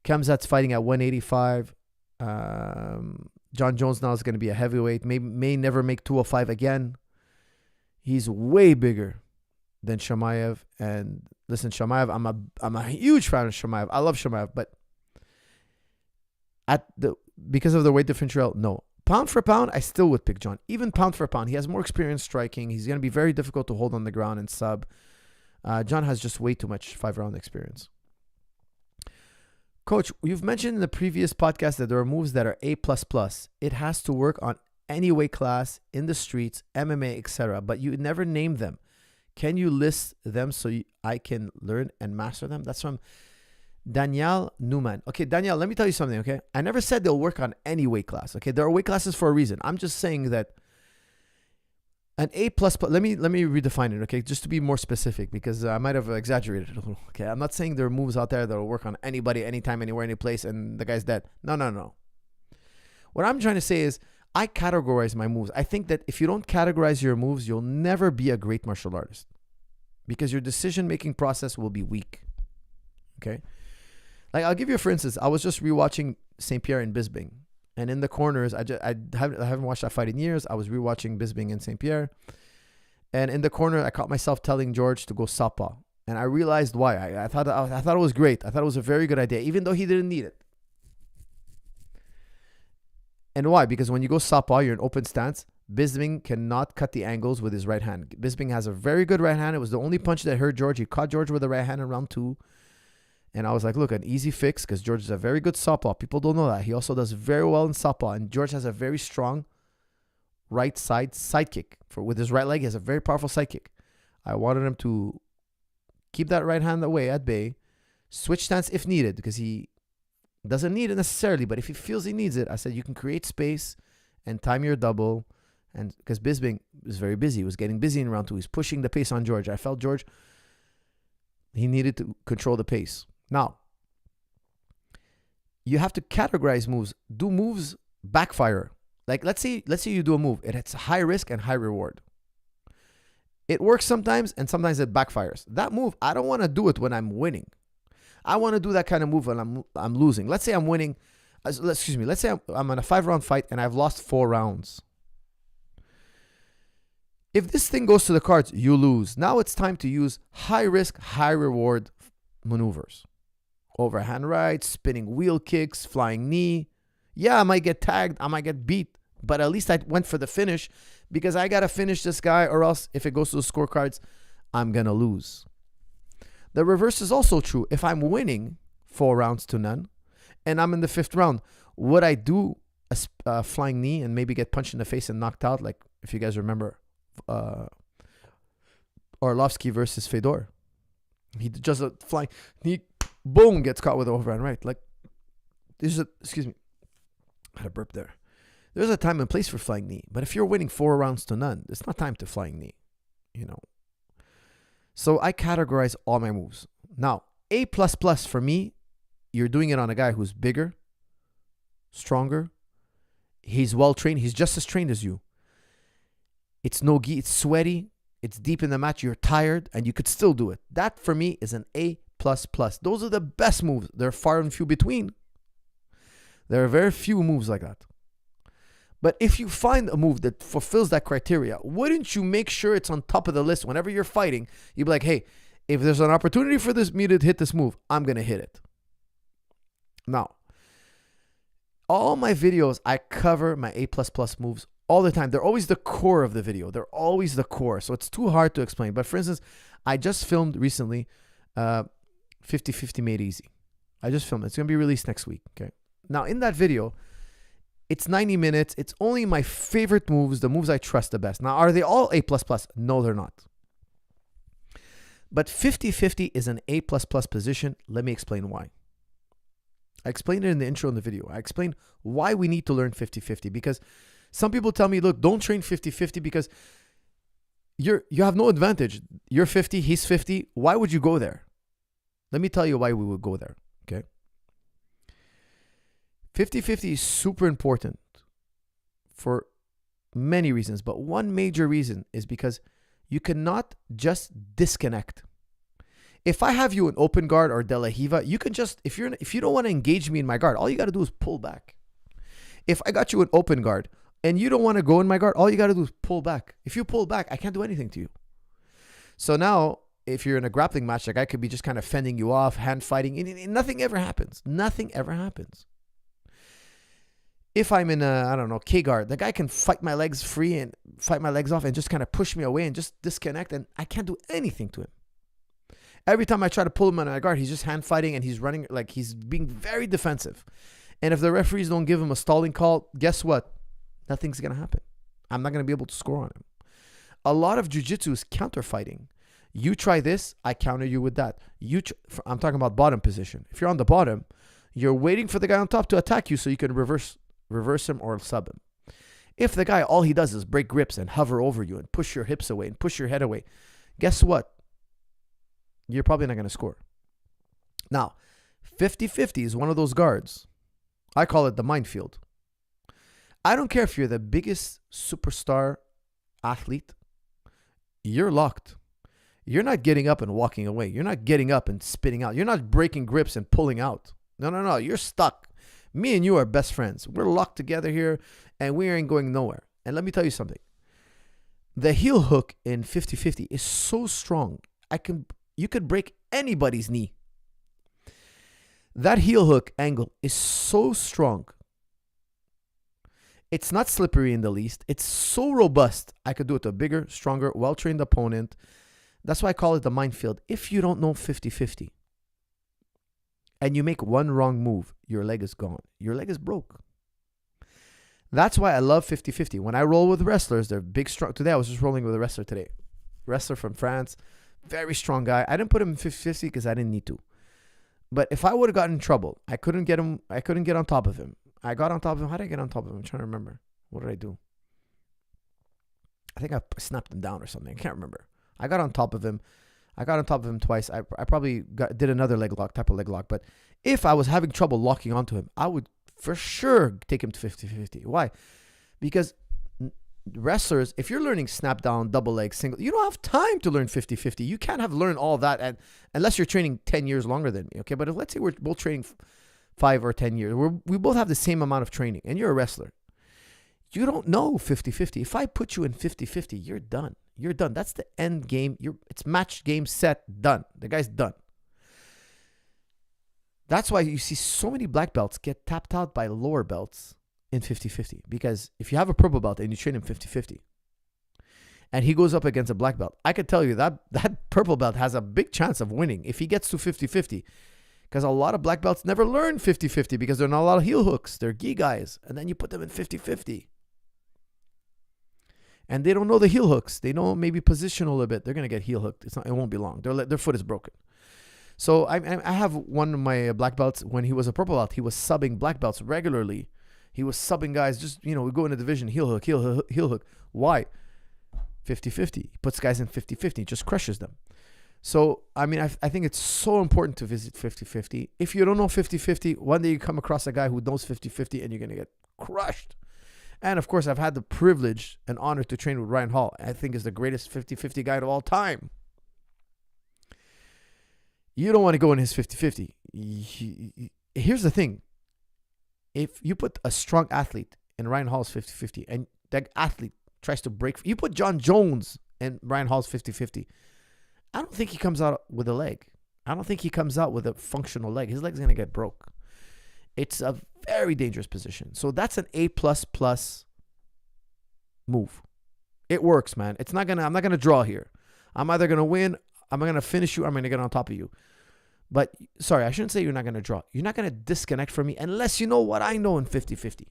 Khamzat's fighting at 185. John Jones now is going to be a heavyweight. May never make 205 again. He's way bigger than Chimaev. And listen, Chimaev, I'm a huge fan of Chimaev. I love Chimaev, but because of the weight differential, no. Pound for pound, I still would pick John. Even pound for pound, he has more experience striking. He's going to be very difficult to hold on the ground and sub. John has just way too much 5-round experience. Coach, you've mentioned in the previous podcast that there are moves that are A++. It has to work on any weight class, in the streets, MMA, etc. But you never name them. Can you list them so I can learn and master them? That's from Danielle Newman. Okay, Danielle, let me tell you something, okay? I never said they'll work on any weight class, okay? There are weight classes for a reason. I'm just saying that an A++, let me redefine it, okay? Just to be more specific, because I might have exaggerated a little, okay? I'm not saying there are moves out there that will work on anybody, anytime, anywhere, any place, and the guy's dead. No. What I'm trying to say is I categorize my moves. I think that if you don't categorize your moves, you'll never be a great martial artist because your decision-making process will be weak, okay? Like, I'll give you, for instance, I was just rewatching St. Pierre and Bisping. And in the corners, I haven't watched that fight in years. I was rewatching Bisping and St. Pierre. And in the corner, I caught myself telling George to go southpaw. And I realized why. I thought it was great. I thought it was a very good idea, even though he didn't need it. And why? Because when you go southpaw, you're in open stance. Bisping cannot cut the angles with his right hand. Bisping has a very good right hand. It was the only punch that hurt George. He caught George with the right hand in round 2. And I was like, look, an easy fix because George is a very good southpaw. People don't know that. He also does very well in southpaw. And George has a very strong right side kick. With his right leg, he has a very powerful side kick. I wanted him to keep that right hand away at bay, switch stance if needed because he doesn't need it necessarily. But if he feels he needs it, I said you can create space and time your double. And because Bisping was very busy. He was getting busy in round 2. He's pushing the pace on George. I felt George, he needed to control the pace. Now, you have to categorize moves. Do moves backfire? Like, let's say you do a move. It's high risk and high reward. It works sometimes, and sometimes it backfires. That move, I don't want to do it when I'm winning. I want to do that kind of move when I'm losing. Let's say I'm winning. Let's say I'm in a 5-round fight, and I've lost 4 rounds. If this thing goes to the cards, you lose. Now it's time to use high risk, high reward maneuvers. Overhand right, spinning wheel kicks, flying knee. Yeah, I might get tagged. I might get beat. But at least I went for the finish because I got to finish this guy, or else if it goes to the scorecards, I'm going to lose. The reverse is also true. If I'm winning 4 rounds to none and I'm in the 5th round, would I do a flying knee and maybe get punched in the face and knocked out? Like if you guys remember Arlovsky versus Fedor. He just a flying knee, boom, gets caught with the overhand right. Like, excuse me, I had a burp there. There's a time and place for flying knee. But if you're winning 4 rounds to none, it's not time to flying knee, you know. So I categorize all my moves. Now, A++ for me, you're doing it on a guy who's bigger, stronger. He's well trained. He's just as trained as you. It's no gi. It's sweaty. It's deep in the match. You're tired, and you could still do it. That for me is an A++. Those are the best moves. They're far and few between. There are very few moves like that. But if you find a move that fulfills that criteria, wouldn't you make sure it's on top of the list whenever you're fighting? You'd be like, hey, if there's an opportunity for me to hit this move, I'm going to hit it. Now, all my videos, I cover my A++ moves all the time. They're always the core of the video. They're always the core. So it's too hard to explain. But for instance, I just filmed recently 50-50 Made Easy. I just filmed it. It's going to be released next week. Okay. Now, in that video, it's 90 minutes. It's only my favorite moves, the moves I trust the best. Now, are they all A++? No, they're not. But 50-50 is an A++ position. Let me explain why. I explained it in the intro in the video. I explained why we need to learn 50-50, because some people tell me, look, don't train 50-50 because you have no advantage. You're 50, he's 50. Why would you go there? Let me tell you why we would go there, okay? 50-50 is super important for many reasons, but one major reason is because you cannot just disconnect. If I have you in open guard or De La Hiva, you can just, if you don't want to engage me in my guard, all you got to do is pull back. If I got you in open guard and you don't want to go in my guard, all you got to do is pull back. If you pull back, I can't do anything to you. So now, if you're in a grappling match, like I could be just kind of fending you off, hand fighting, and nothing ever happens. Nothing ever happens. If I'm in a, I don't know, K-guard, the guy can fight my legs free and fight my legs off and just kind of push me away and just disconnect, and I can't do anything to him. Every time I try to pull him on my guard, he's just hand fighting and he's running, like he's being very defensive. And if the referees don't give him a stalling call, guess what? Nothing's going to happen. I'm not going to be able to score on him. A lot of jiu-jitsu is counter fighting. You try this, I counter you with that. I'm talking about bottom position. If you're on the bottom, you're waiting for the guy on top to attack you so you can reverse him or sub him. If the guy, all he does is break grips and hover over you and push your hips away and push your head away, guess what? You're probably not going to score. Now, 50-50 is one of those guards. I call it the minefield. I don't care if you're the biggest superstar athlete. You're locked. You're not getting up and walking away. You're not getting up and spitting out. You're not breaking grips and pulling out. No. You're stuck. Me and you are best friends. We're locked together here, and we ain't going nowhere. And let me tell you something. The heel hook in 50-50 is so strong. You could break anybody's knee. That heel hook angle is so strong. It's not slippery in the least. It's so robust. I could do it to a bigger, stronger, well-trained opponent. That's why I call it the minefield. If you don't know 50-50 and you make one wrong move, your leg is gone. Your leg is broke. That's why I love 50-50. When I roll with wrestlers, they're big, strong. Today, I was just rolling with a wrestler today. Wrestler from France. Very strong guy. I didn't put him in 50-50 because I didn't need to. But if I would have gotten in trouble, I couldn't get on top of him. I got on top of him. How did I get on top of him? I'm trying to remember. What did I do? I think I snapped him down or something. I can't remember. I got on top of him. Twice. I probably did another type of leg lock. But if I was having trouble locking onto him, I would for sure take him to 50-50. Why? Because wrestlers, if you're learning snap down, double leg, single, you don't have time to learn 50-50. You can't have learned all that unless you're training 10 years longer than me. Okay, but let's say we're both training 5 or 10 years. We both have the same amount of training, and you're a wrestler. You don't know 50-50. If I put you in 50-50, you're done. You're done. That's the end game. It's match, game, set, done. The guy's done. That's why you see so many black belts get tapped out by lower belts in 50-50. Because if you have a purple belt and you train him 50-50, and he goes up against a black belt, I could tell you that that purple belt has a big chance of winning if he gets to 50-50. Because a lot of black belts never learn 50-50 because there are not a lot of heel hooks. They're gi guys. And then you put them in 50-50. And they don't know the heel hooks. They know maybe position a little bit. They're going to get heel hooked. It won't be long. Their foot is broken. So I have one of my black belts. When he was a purple belt, he was subbing black belts regularly. He was subbing guys. Just, we go in a division, heel hook, heel hook. Why? 50-50. He puts guys in 50-50. Just crushes them. So, I think it's so important to visit 50-50. If you don't know 50-50, one day you come across a guy who knows 50-50 and you're going to get crushed. And, of course, I've had the privilege and honor to train with Ryan Hall. I think is the greatest 50-50 guy of all time. You don't want to go in his 50-50. Here's the thing. If you put a strong athlete in Ryan Hall's 50-50 and that athlete tries to break, you put John Jones in Ryan Hall's 50-50, I don't think he comes out with a leg. I don't think he comes out with a functional leg. His leg's going to get broke. It's a very dangerous position. So that's an A++ move. It works, man. I'm not gonna draw here. I'm either gonna win, I'm gonna finish you, I'm gonna get on top of you. But sorry, I shouldn't say you're not gonna draw. You're not gonna disconnect from me unless you know what I know in 50-50.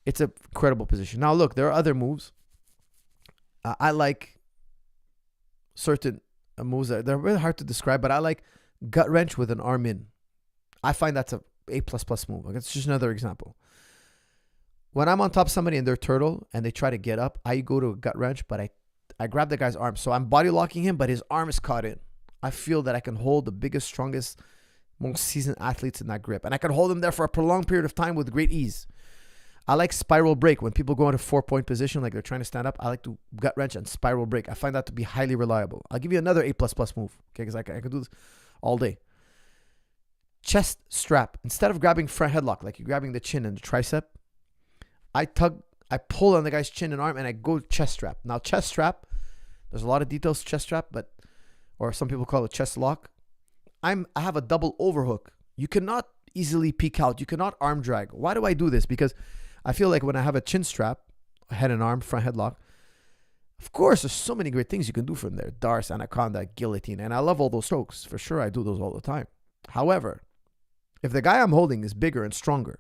It's a credible position. Now look, there are other moves. I like certain moves that they're really hard to describe, but I like gut wrench with an arm in. I find that's a A++ move. Like, it's just another example. When I'm on top of somebody and they're turtle and they try to get up, I go to a gut wrench, but I grab the guy's arm. So I'm body locking him, but his arm is caught in. I feel that I can hold the biggest, strongest, most seasoned athletes in that grip. And I can hold them there for a prolonged period of time with great ease. I like spiral break. When people go into 4-point position, like they're trying to stand up, I like to gut wrench and spiral break. I find that to be highly reliable. I'll give you another A++ move, okay? Because I can do this all day. Chest strap. Instead of grabbing front headlock, like you're grabbing the chin and the tricep, I pull on the guy's chin and arm, and I go chest strap. Now, chest strap, there's a lot of details to chest strap, or some people call it chest lock. I have a double overhook. You cannot easily peek out. You cannot arm drag. Why do I do this? Because I feel like when I have a chin strap, head and arm, front headlock, of course, there's so many great things you can do from there. Darce, anaconda, guillotine, and I love all those strokes. For sure, I do those all the time. However, if the guy I'm holding is bigger and stronger,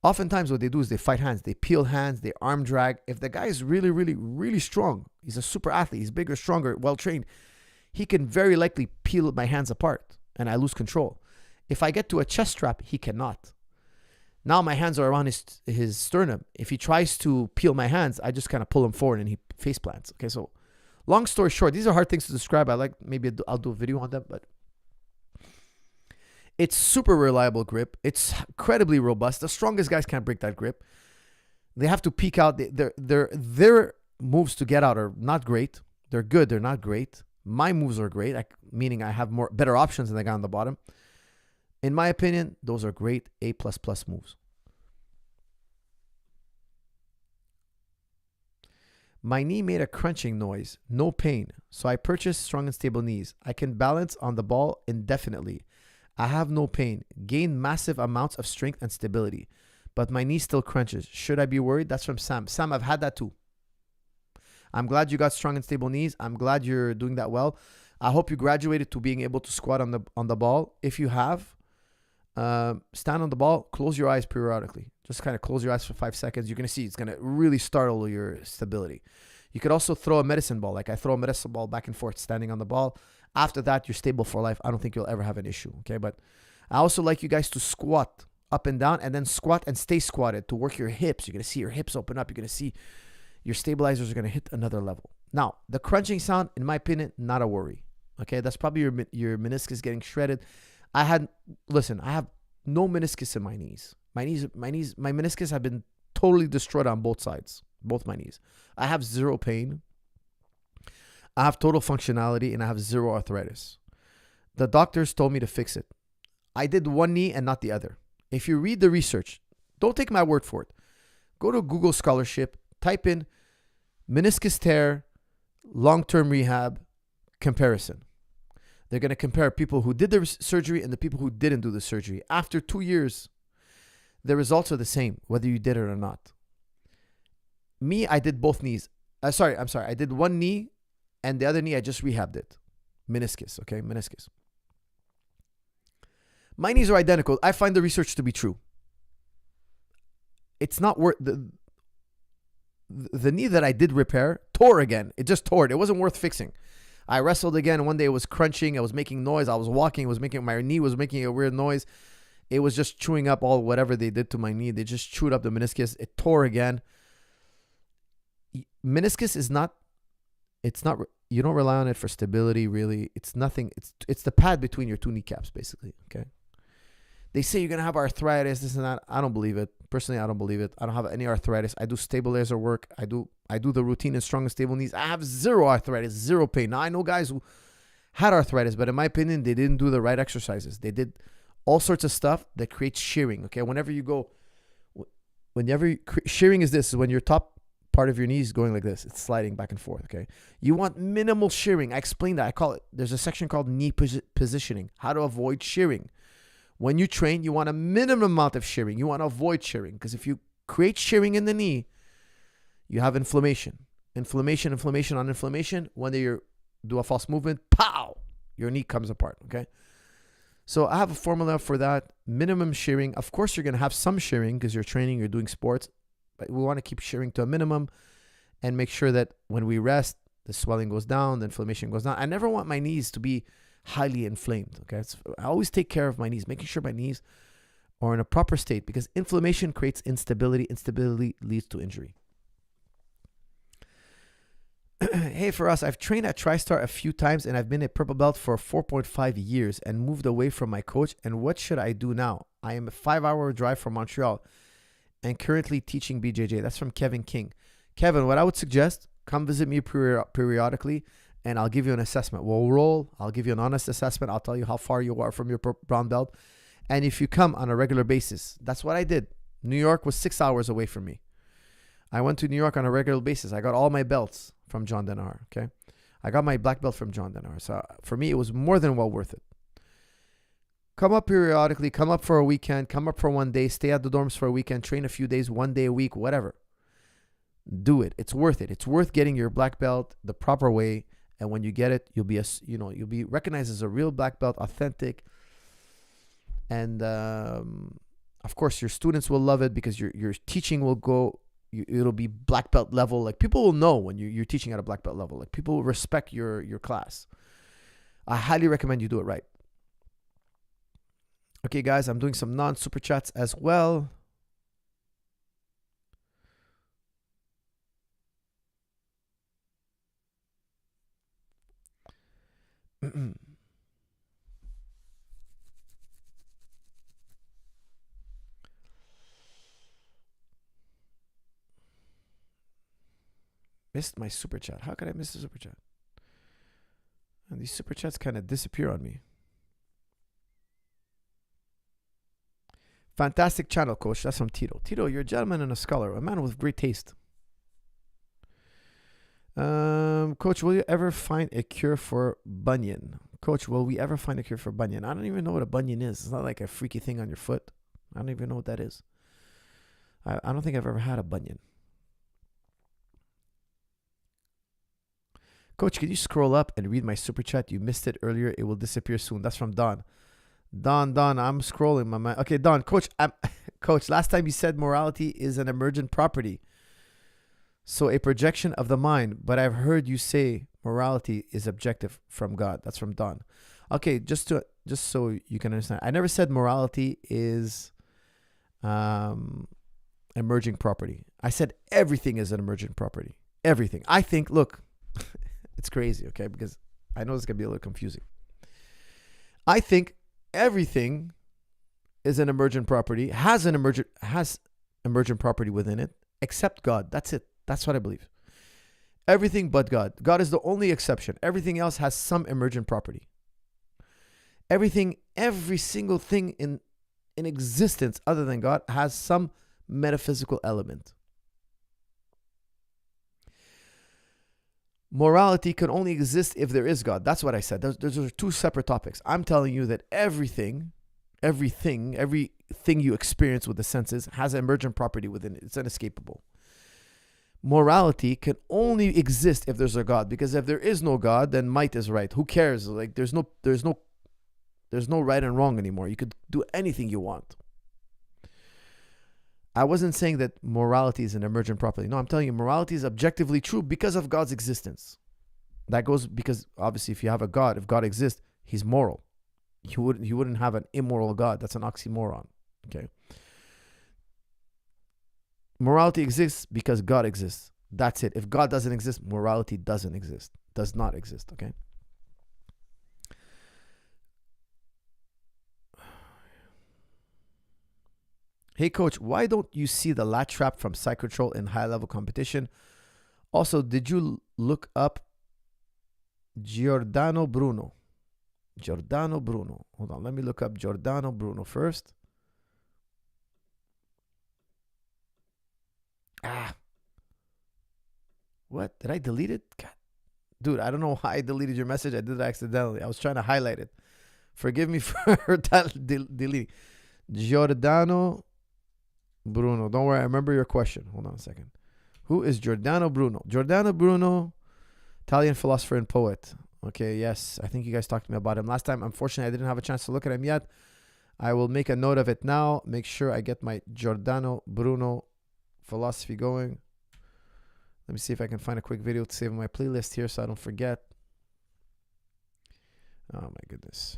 oftentimes what they do is they fight hands. They peel hands. They arm drag. If the guy is really, really, really strong, he's a super athlete, he's bigger, stronger, well-trained, he can very likely peel my hands apart and I lose control. If I get to a chest strap, he cannot. Now my hands are around his sternum. If he tries to peel my hands, I just kind of pull him forward and he face plants. Okay, so long story short, these are hard things to describe. Maybe I'll do a video on them, but it's super reliable grip. It's incredibly robust. The strongest guys can't break that grip. They have to peek out. Their moves to get out are not great. They're good. They're not great. My moves are great, meaning I have better options than the guy on the bottom. In my opinion, those are great A++ moves. My knee made a crunching noise. No pain. So I purchased strong and stable knees. I can balance on the ball indefinitely. I have no pain, gain massive amounts of strength and stability, but my knee still crunches. Should I be worried? That's from Sam. Sam, I've had that too. I'm glad you got strong and stable knees. I'm glad you're doing that well. I hope you graduated to being able to squat on the ball. If you have, stand on the ball, close your eyes periodically. Just kind of close your eyes for 5 seconds. You're going to see it's going to really startle your stability. You could also throw a medicine ball. Like I throw a medicine ball back and forth standing on the ball. After that, you're stable for life. I don't think you'll ever have an issue, okay? But I also like you guys to squat up and down and then squat and stay squatted to work your hips. You're going to see your hips open up. You're going to see your stabilizers are going to hit another level. Now, the crunching sound, in my opinion, not a worry, okay? That's probably your meniscus getting shredded. I have no meniscus in my knees. My meniscus have been totally destroyed on both sides, both my knees. I have zero pain. I have total functionality and I have zero arthritis. The doctors told me to fix it. I did one knee and not the other. If you read the research, don't take my word for it. Go to Google Scholarship, type in meniscus tear, long-term rehab, comparison. They're going to compare people who did the surgery and the people who didn't do the surgery. After 2 years, the results are the same, whether you did it or not. Me, I did both knees. I'm sorry. I did one knee, and the other knee, I just rehabbed it. Meniscus, okay? Meniscus. My knees are identical. I find the research to be true. It's not worth... The knee that I did repair tore again. It just tore. It wasn't worth fixing. I wrestled again. One day it was crunching. I was making noise. I was walking. My knee was making a weird noise. It was just chewing up all whatever they did to my knee. They just chewed up the meniscus. It tore again. Meniscus is not, it's not, you don't rely on it for stability, really. It's nothing. It's the pad between your two kneecaps, basically. Okay. They say you're going to have arthritis, this and that. I don't believe it. Personally, I don't believe it. I don't have any arthritis. I do stabilizer work. I do the routine in strong and stable knees. I have zero arthritis, zero pain. Now, I know guys who had arthritis, but in my opinion, they didn't do the right exercises. They did all sorts of stuff that creates shearing. Okay. Shearing is when your top part of your knee is going like this. It's sliding back and forth. Okay. You want minimal shearing. I explained that. I call it, there's a section called knee positioning, how to avoid shearing. When you train, you want a minimum amount of shearing. You want to avoid shearing, because if you create shearing in the knee, you have inflammation. Inflammation on inflammation. When you do a false movement, pow, your knee comes apart, okay? So I have a formula for that. Minimum shearing. Of course, you're going to have some shearing because you're training, you're doing sports. But we want to keep shearing to a minimum and make sure that when we rest, the swelling goes down, the inflammation goes down. I never want my knees to be highly inflamed. Okay, I always take care of my knees, making sure my knees are in a proper state, because inflammation creates instability. Instability leads to injury. Hey, for us, I've trained at TriStar a few times, and I've been a purple belt for 4.5 years and moved away from my coach. And what should I do now? I am a 5-hour drive from Montreal and currently teaching BJJ. That's from Kevin King. Kevin, what I would suggest, come visit me periodically, and I'll give you an assessment. We'll roll. I'll give you an honest assessment. I'll tell you how far you are from your brown belt. And if you come on a regular basis, that's what I did. New York was 6 hours away from me. I went to New York on a regular basis. I got all my belts from John Denar, okay? I got my black belt from John Denar. So for me, it was more than well worth it. Come up periodically. Come up for a weekend. Come up for one day. Stay at the dorms for a weekend. Train a few days, 1 day a week, whatever. Do it. It's worth it. It's worth getting your black belt the proper way. And when you get it, you'll be recognized as a real black belt, authentic. And of course, your students will love it, because your teaching will go. It'll be black belt level. Like, people will know when you're teaching at a black belt level. Like, people will respect your class. I highly recommend you do it right. Okay, guys, I'm doing some non-super chats as well. Missed my super chat. How could I miss the super chat? And these super chats kind of disappear on me. Fantastic channel, Coach. That's from Tito. Tito, you're a gentleman and a scholar, a man with great taste. Coach, will you ever find a cure for bunion? Coach, will we ever find a cure for bunion? I don't even know what a bunion is. It's not like a freaky thing on your foot. I don't even know what that is. I don't think I've ever had a bunion. Coach, can you scroll up and read my super chat? You missed it earlier. It will disappear soon. That's from Don. Don, I'm scrolling, my man. Okay, Don, Coach, Coach, last time you said morality is an emergent property, so a projection of the mind. But I've heard you say morality is objective from God. That's from Don. Okay, just so you can understand, I never said morality is emerging property. I said everything is an emergent property. Everything. I think, look, it's crazy, okay, because I know it's going to be a little confusing. I think everything is an emergent property, has emergent property within it, except God. That's it. That's what I believe. Everything but God. God is the only exception. Everything else has some emergent property. Every single thing in existence other than God has some metaphysical element. Morality can only exist if there is God. That's what I said. Those are two separate topics. I'm telling you that every thing you experience with the senses has an emergent property within it. It's inescapable. Morality can only exist if there's a God, because if there is no God, then might is right. Who cares? Like there's no right and wrong anymore. You could do anything you want. I wasn't saying that morality is an emergent property. No, I'm telling you, morality is objectively true because of God's existence. That goes because obviously if you have a God, if God exists, he's moral. You wouldn't have an immoral God. That's an oxymoron. Okay. Morality exists because God exists. That's it. If God doesn't exist, morality doesn't exist. Does not exist. Okay. Hey coach, why don't you see the lat trap from Psychotrol in high level competition? Also, did you look up Giordano Bruno? Giordano Bruno. Hold on, let me look up Giordano Bruno first. What? Did I delete it? God. Dude, I don't know why I deleted your message. I did it accidentally. I was trying to highlight it. Forgive me for deleting. Giordano Bruno. Don't worry, I remember your question. Hold on a second. Who is Giordano Bruno? Giordano Bruno, Italian philosopher and poet. Okay, yes. I think you guys talked to me about him last time. Unfortunately, I didn't have a chance to look at him yet. I will make a note of it now. Make sure I get my Giordano Bruno philosophy going. Let me see if I can find a quick video to save on my playlist here so I don't forget. Oh my goodness.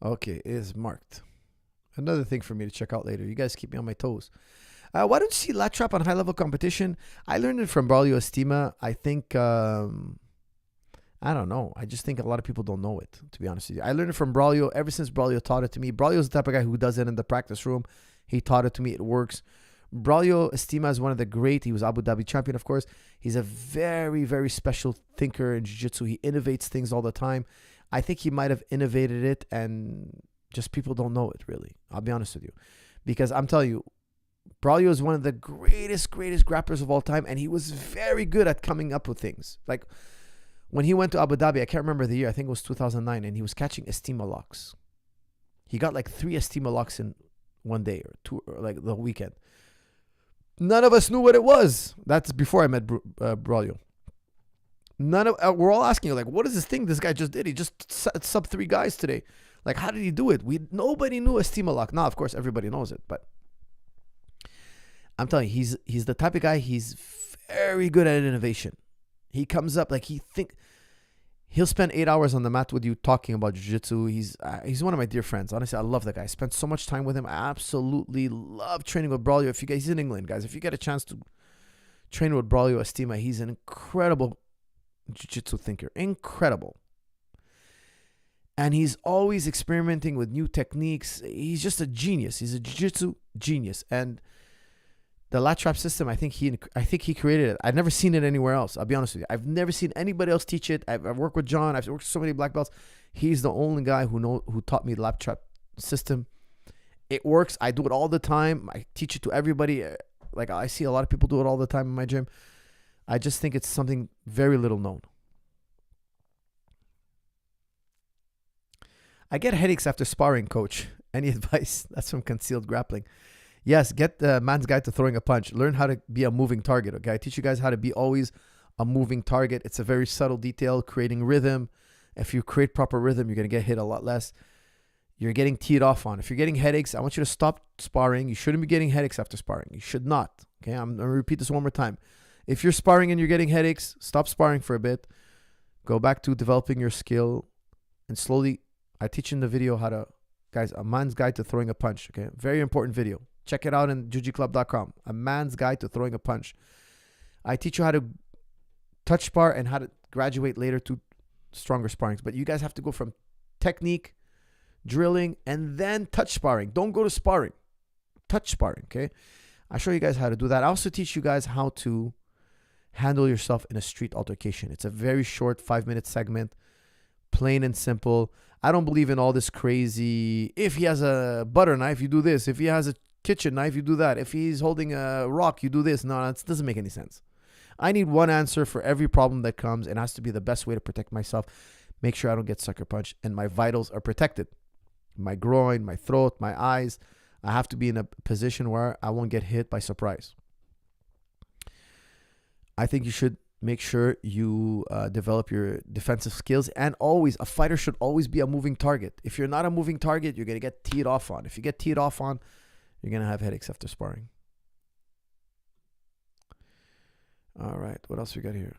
Okay, it is marked. Another thing for me to check out later. You guys keep me on my toes. Why don't you see lat trap on high level competition? I learned it from Braulio Estima. I think, I don't know. I just think a lot of people don't know it, to be honest with you. I learned it from Braulio ever since Braulio taught it to me. Braulio's the type of guy who does it in the practice room. He taught it to me. It works. Braulio Estima is one of the great. He was Abu Dhabi champion, of course. He's a very, very special thinker in jiu-jitsu. He innovates things all the time. I think he might have innovated it and just people don't know it, really. I'll be honest with you. Because I'm telling you, Braulio is one of the greatest grapplers of all time, and he was very good at coming up with things. Like when he went to Abu Dhabi, I can't remember the year, I think it was 2009, and he was catching Estima locks. He got like 3 Estima locks in one day or 2, or like the weekend. None of us knew what it was. That's before I met Braulio. We're all asking, like, what is this thing this guy just did? He just sub 3 guys today. Like, how did he do it? Nobody knew Estima lock. Now, of course, everybody knows it, but I'm telling you, he's the type of guy, he's very good at innovation. He comes up, like, he'll spend 8 hours on the mat with you talking about jiu-jitsu. He's one of my dear friends. Honestly, I love that guy. I spent so much time with him. I absolutely love training with Braulio. He's in England, guys. If you get a chance to train with Braulio Estima, he's an incredible jiu-jitsu thinker. Incredible. And he's always experimenting with new techniques. He's just a genius. He's a jiu-jitsu genius. And the lat trap system, I think he created it. I've never seen it anywhere else. I'll be honest with you. I've never seen anybody else teach it. I've worked with John. I've worked with so many black belts. He's the only guy who taught me the lat trap system. It works. I do it all the time. I teach it to everybody. Like, I see a lot of people do it all the time in my gym. I just think it's something very little known. I get headaches after sparring, coach. Any advice? That's from Concealed Grappling. Yes, get the man's guide to throwing a punch. Learn how to be a moving target, okay? I teach you guys how to be always a moving target. It's a very subtle detail, creating rhythm. If you create proper rhythm, you're going to get hit a lot less. You're getting teed off on. If you're getting headaches, I want you to stop sparring. You shouldn't be getting headaches after sparring. You should not, okay? I'm going to repeat this one more time. If you're sparring and you're getting headaches, stop sparring for a bit. Go back to developing your skill and slowly, I teach in the video how to, guys, a man's guide to throwing a punch, okay? Very important video. Check it out in jujiclub.com. A man's guide to throwing a punch. I teach you how to touch spar and how to graduate later to stronger sparrings. But you guys have to go from technique, drilling, and then touch sparring. Don't go to sparring. Touch sparring, okay? I show you guys how to do that. I also teach you guys how to handle yourself in a street altercation. It's a very short 5-minute segment. Plain and simple. I don't believe in all this crazy, if he has a butter knife, you do this. If he has a kitchen knife, you do that. If he's holding a rock, you do this. No, it doesn't make any sense. I need one answer for every problem that comes, and it has to be the best way to protect myself. Make sure I don't get sucker punched and my vitals are protected. My groin, my throat, my eyes. I have to be in a position where I won't get hit by surprise. I think you should make sure you develop your defensive skills. And always, a fighter should always be a moving target. If you're not a moving target, you're going to get teed off on. If you get teed off on, you're going to have headaches after sparring. All right, what else we got here?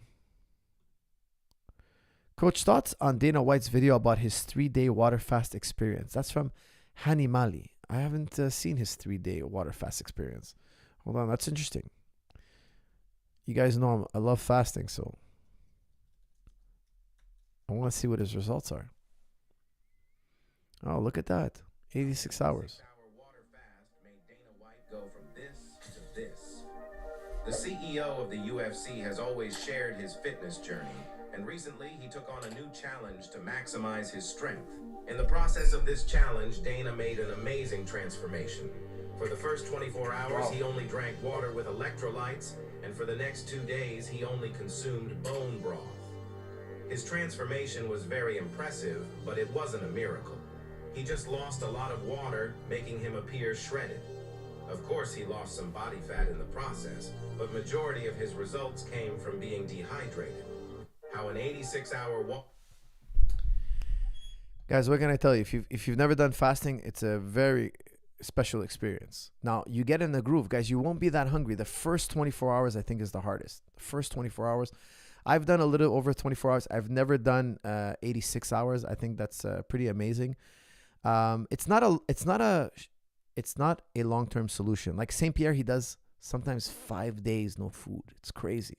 Coach, thoughts on Dana White's video about his 3-day water fast experience? That's from Hani Mali. I haven't seen his 3-day water fast experience. Hold on, that's interesting. You guys know I love fasting, so I want to see what his results are. Oh, look at that. 86 hours. Water fast made Dana White go from this to this. The CEO of the UFC has always shared his fitness journey, and recently he took on a new challenge to maximize his strength. In the process of this challenge, Dana made an amazing transformation. For the first 24 hours, he only drank water with electrolytes, and for the next 2 days, he only consumed bone broth. His transformation was very impressive, but it wasn't a miracle. He just lost a lot of water, making him appear shredded. Of course, he lost some body fat in the process, but majority of his results came from being dehydrated. How an 86-hour walk... Guys, what can I tell you? If you've never done fasting, it's a very special experience. Now, you get in the groove, guys. You won't be that hungry. The first 24 hours, I think, is the hardest. The first 24 hours. I've done a little over 24 hours. I've never done 86 hours. I think that's pretty amazing. It's not a long-term solution. Like St. Pierre, he does sometimes 5 days no food. It's crazy.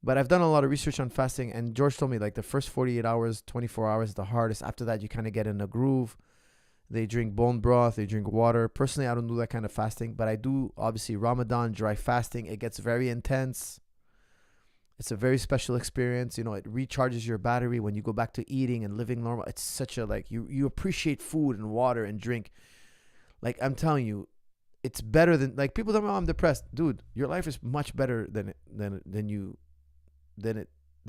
But I've done a lot of research on fasting, and George told me like the first 48 hours, 24 hours is the hardest. After that, you kind of get in a groove. They drink bone broth. They drink water. Personally, I don't do that kind of fasting, but I do obviously Ramadan, dry fasting. It gets very intense. It's a very special experience. You know, it recharges your battery when you go back to eating and living normal. It's such a, like, you appreciate food and water and drink. Like, I'm telling you, it's better than, like, people tell me, oh, I'm depressed. Dude, your life is much better than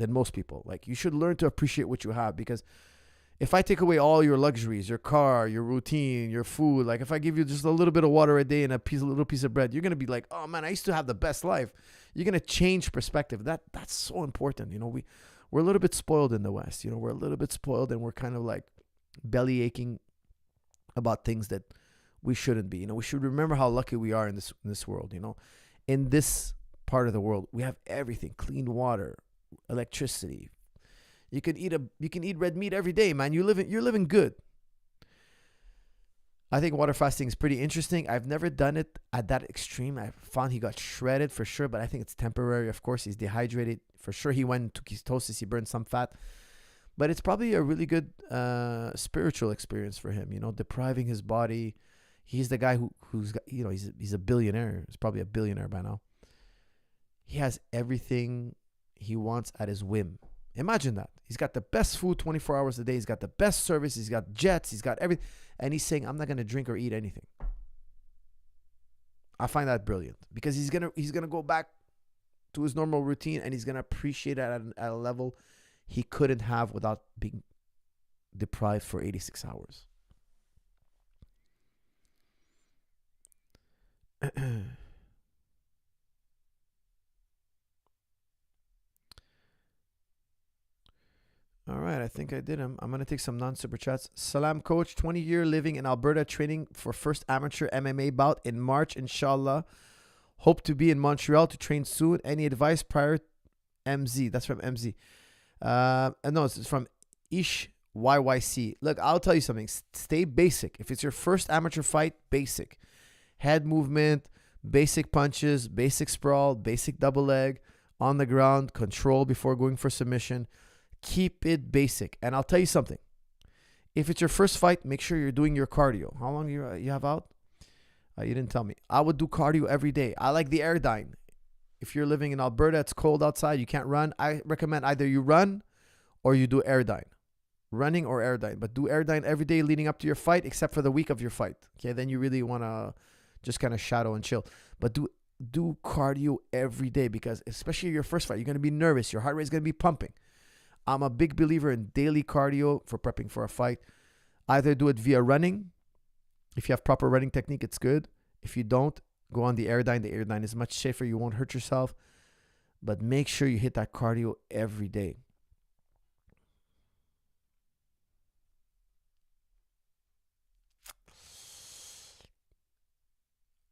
most people. Like, you should learn to appreciate what you have, because if I take away all your luxuries, your car, your routine, your food, like if I give you just a little bit of water a day and a little piece of bread, you're going to be like, oh man, I used to have the best life. You're going to change perspective. That's so important. You know, we're a little bit spoiled in the West. You know, we're a little bit spoiled, and we're kind of like belly aching about things that we shouldn't be. You know, we should remember how lucky we are in this world. You know, in this part of the world, we have everything: clean water, electricity. You can eat red meat every day, man. You're living good. I think water fasting is pretty interesting. I've never done it at that extreme. I found he got shredded for sure, but I think it's temporary. Of course, he's dehydrated. For sure, he went into ketosis. He burned some fat. But it's probably a really good spiritual experience for him, you know, depriving his body. He's the guy who's got, you know, he's a billionaire. He's probably a billionaire by now. He has everything he wants at his whim. Imagine that. He's got the best food 24 hours a day. He's got the best service. He's got jets. He's got everything. And he's saying, I'm not going to drink or eat anything. I find that brilliant, because he's gonna go back to his normal routine, and he's going to appreciate it at a level he couldn't have without being deprived for 86 hours. All right, I think I did him. I'm going to take some non-super chats. Salam, coach. 20-year living in Alberta, training for first amateur MMA bout in March, inshallah. Hope to be in Montreal to train soon. Any advice prior? MZ. That's from MZ. No, it's from Ish YYC. Look, I'll tell you something. Stay basic. If it's your first amateur fight, basic. Head movement, basic punches, basic sprawl, basic double leg, on the ground, control before going for submission. Keep it basic. And I'll tell you something. If it's your first fight, make sure you're doing your cardio. How long you have out? You didn't tell me. I would do cardio every day. I like the Airdyne. If you're living in Alberta, it's cold outside, you can't run. I recommend either you run or you do Airdyne. Running or Airdyne. But do Airdyne every day leading up to your fight, except for the week of your fight. Okay, then you really want to just kind of shadow and chill. But do do cardio every day, because especially your first fight, you're going to be nervous. Your heart rate is going to be pumping. I'm a big believer in daily cardio for prepping for a fight. Either do it via running. If you have proper running technique, it's good. If you don't, go on the Airdyne. The Airdyne is much safer. You won't hurt yourself. But make sure you hit that cardio every day.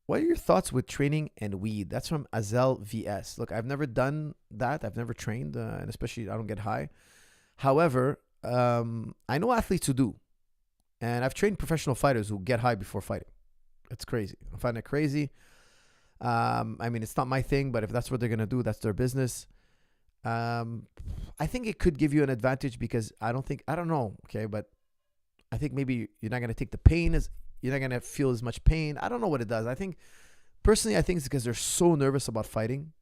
What are your thoughts with training and weed? That's from Azel VS. Look, I've never done that. I've never trained, and especially I don't get high. However, I know athletes who do. And I've trained professional fighters who get high before fighting. It's crazy. I find it crazy. I mean, it's not my thing, but if that's what they're going to do, that's their business. I think it could give you an advantage because I don't know, okay, but I think maybe you're not going to take the pain you're not going to feel as much pain. I don't know what it does. Personally, I think it's because they're so nervous about fighting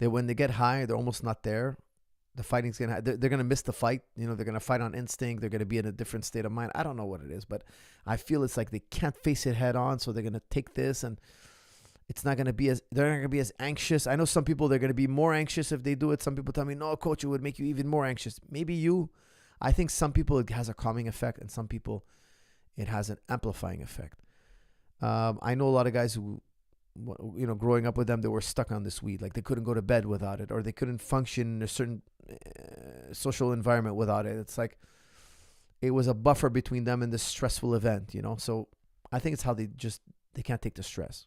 that when they get high, they're almost not there. The fighting's they're going to miss the fight. You know, they're going to fight on instinct. They're going to be in a different state of mind. I don't know what it is, but I feel it's like they can't face it head on. So they're going to take this, and they're not going to be as anxious. I know some people, they're going to be more anxious if they do it. Some people tell me, no, coach, it would make you even more anxious. I think some people it has a calming effect, and some people it has an amplifying effect. I know a lot of guys who, you know, growing up with them, they were stuck on this weed. Like they couldn't go to bed without it, or they couldn't function in a certain social environment without it. It's like it was a buffer between them and this stressful event, you know? So I think it's how they can't take the stress.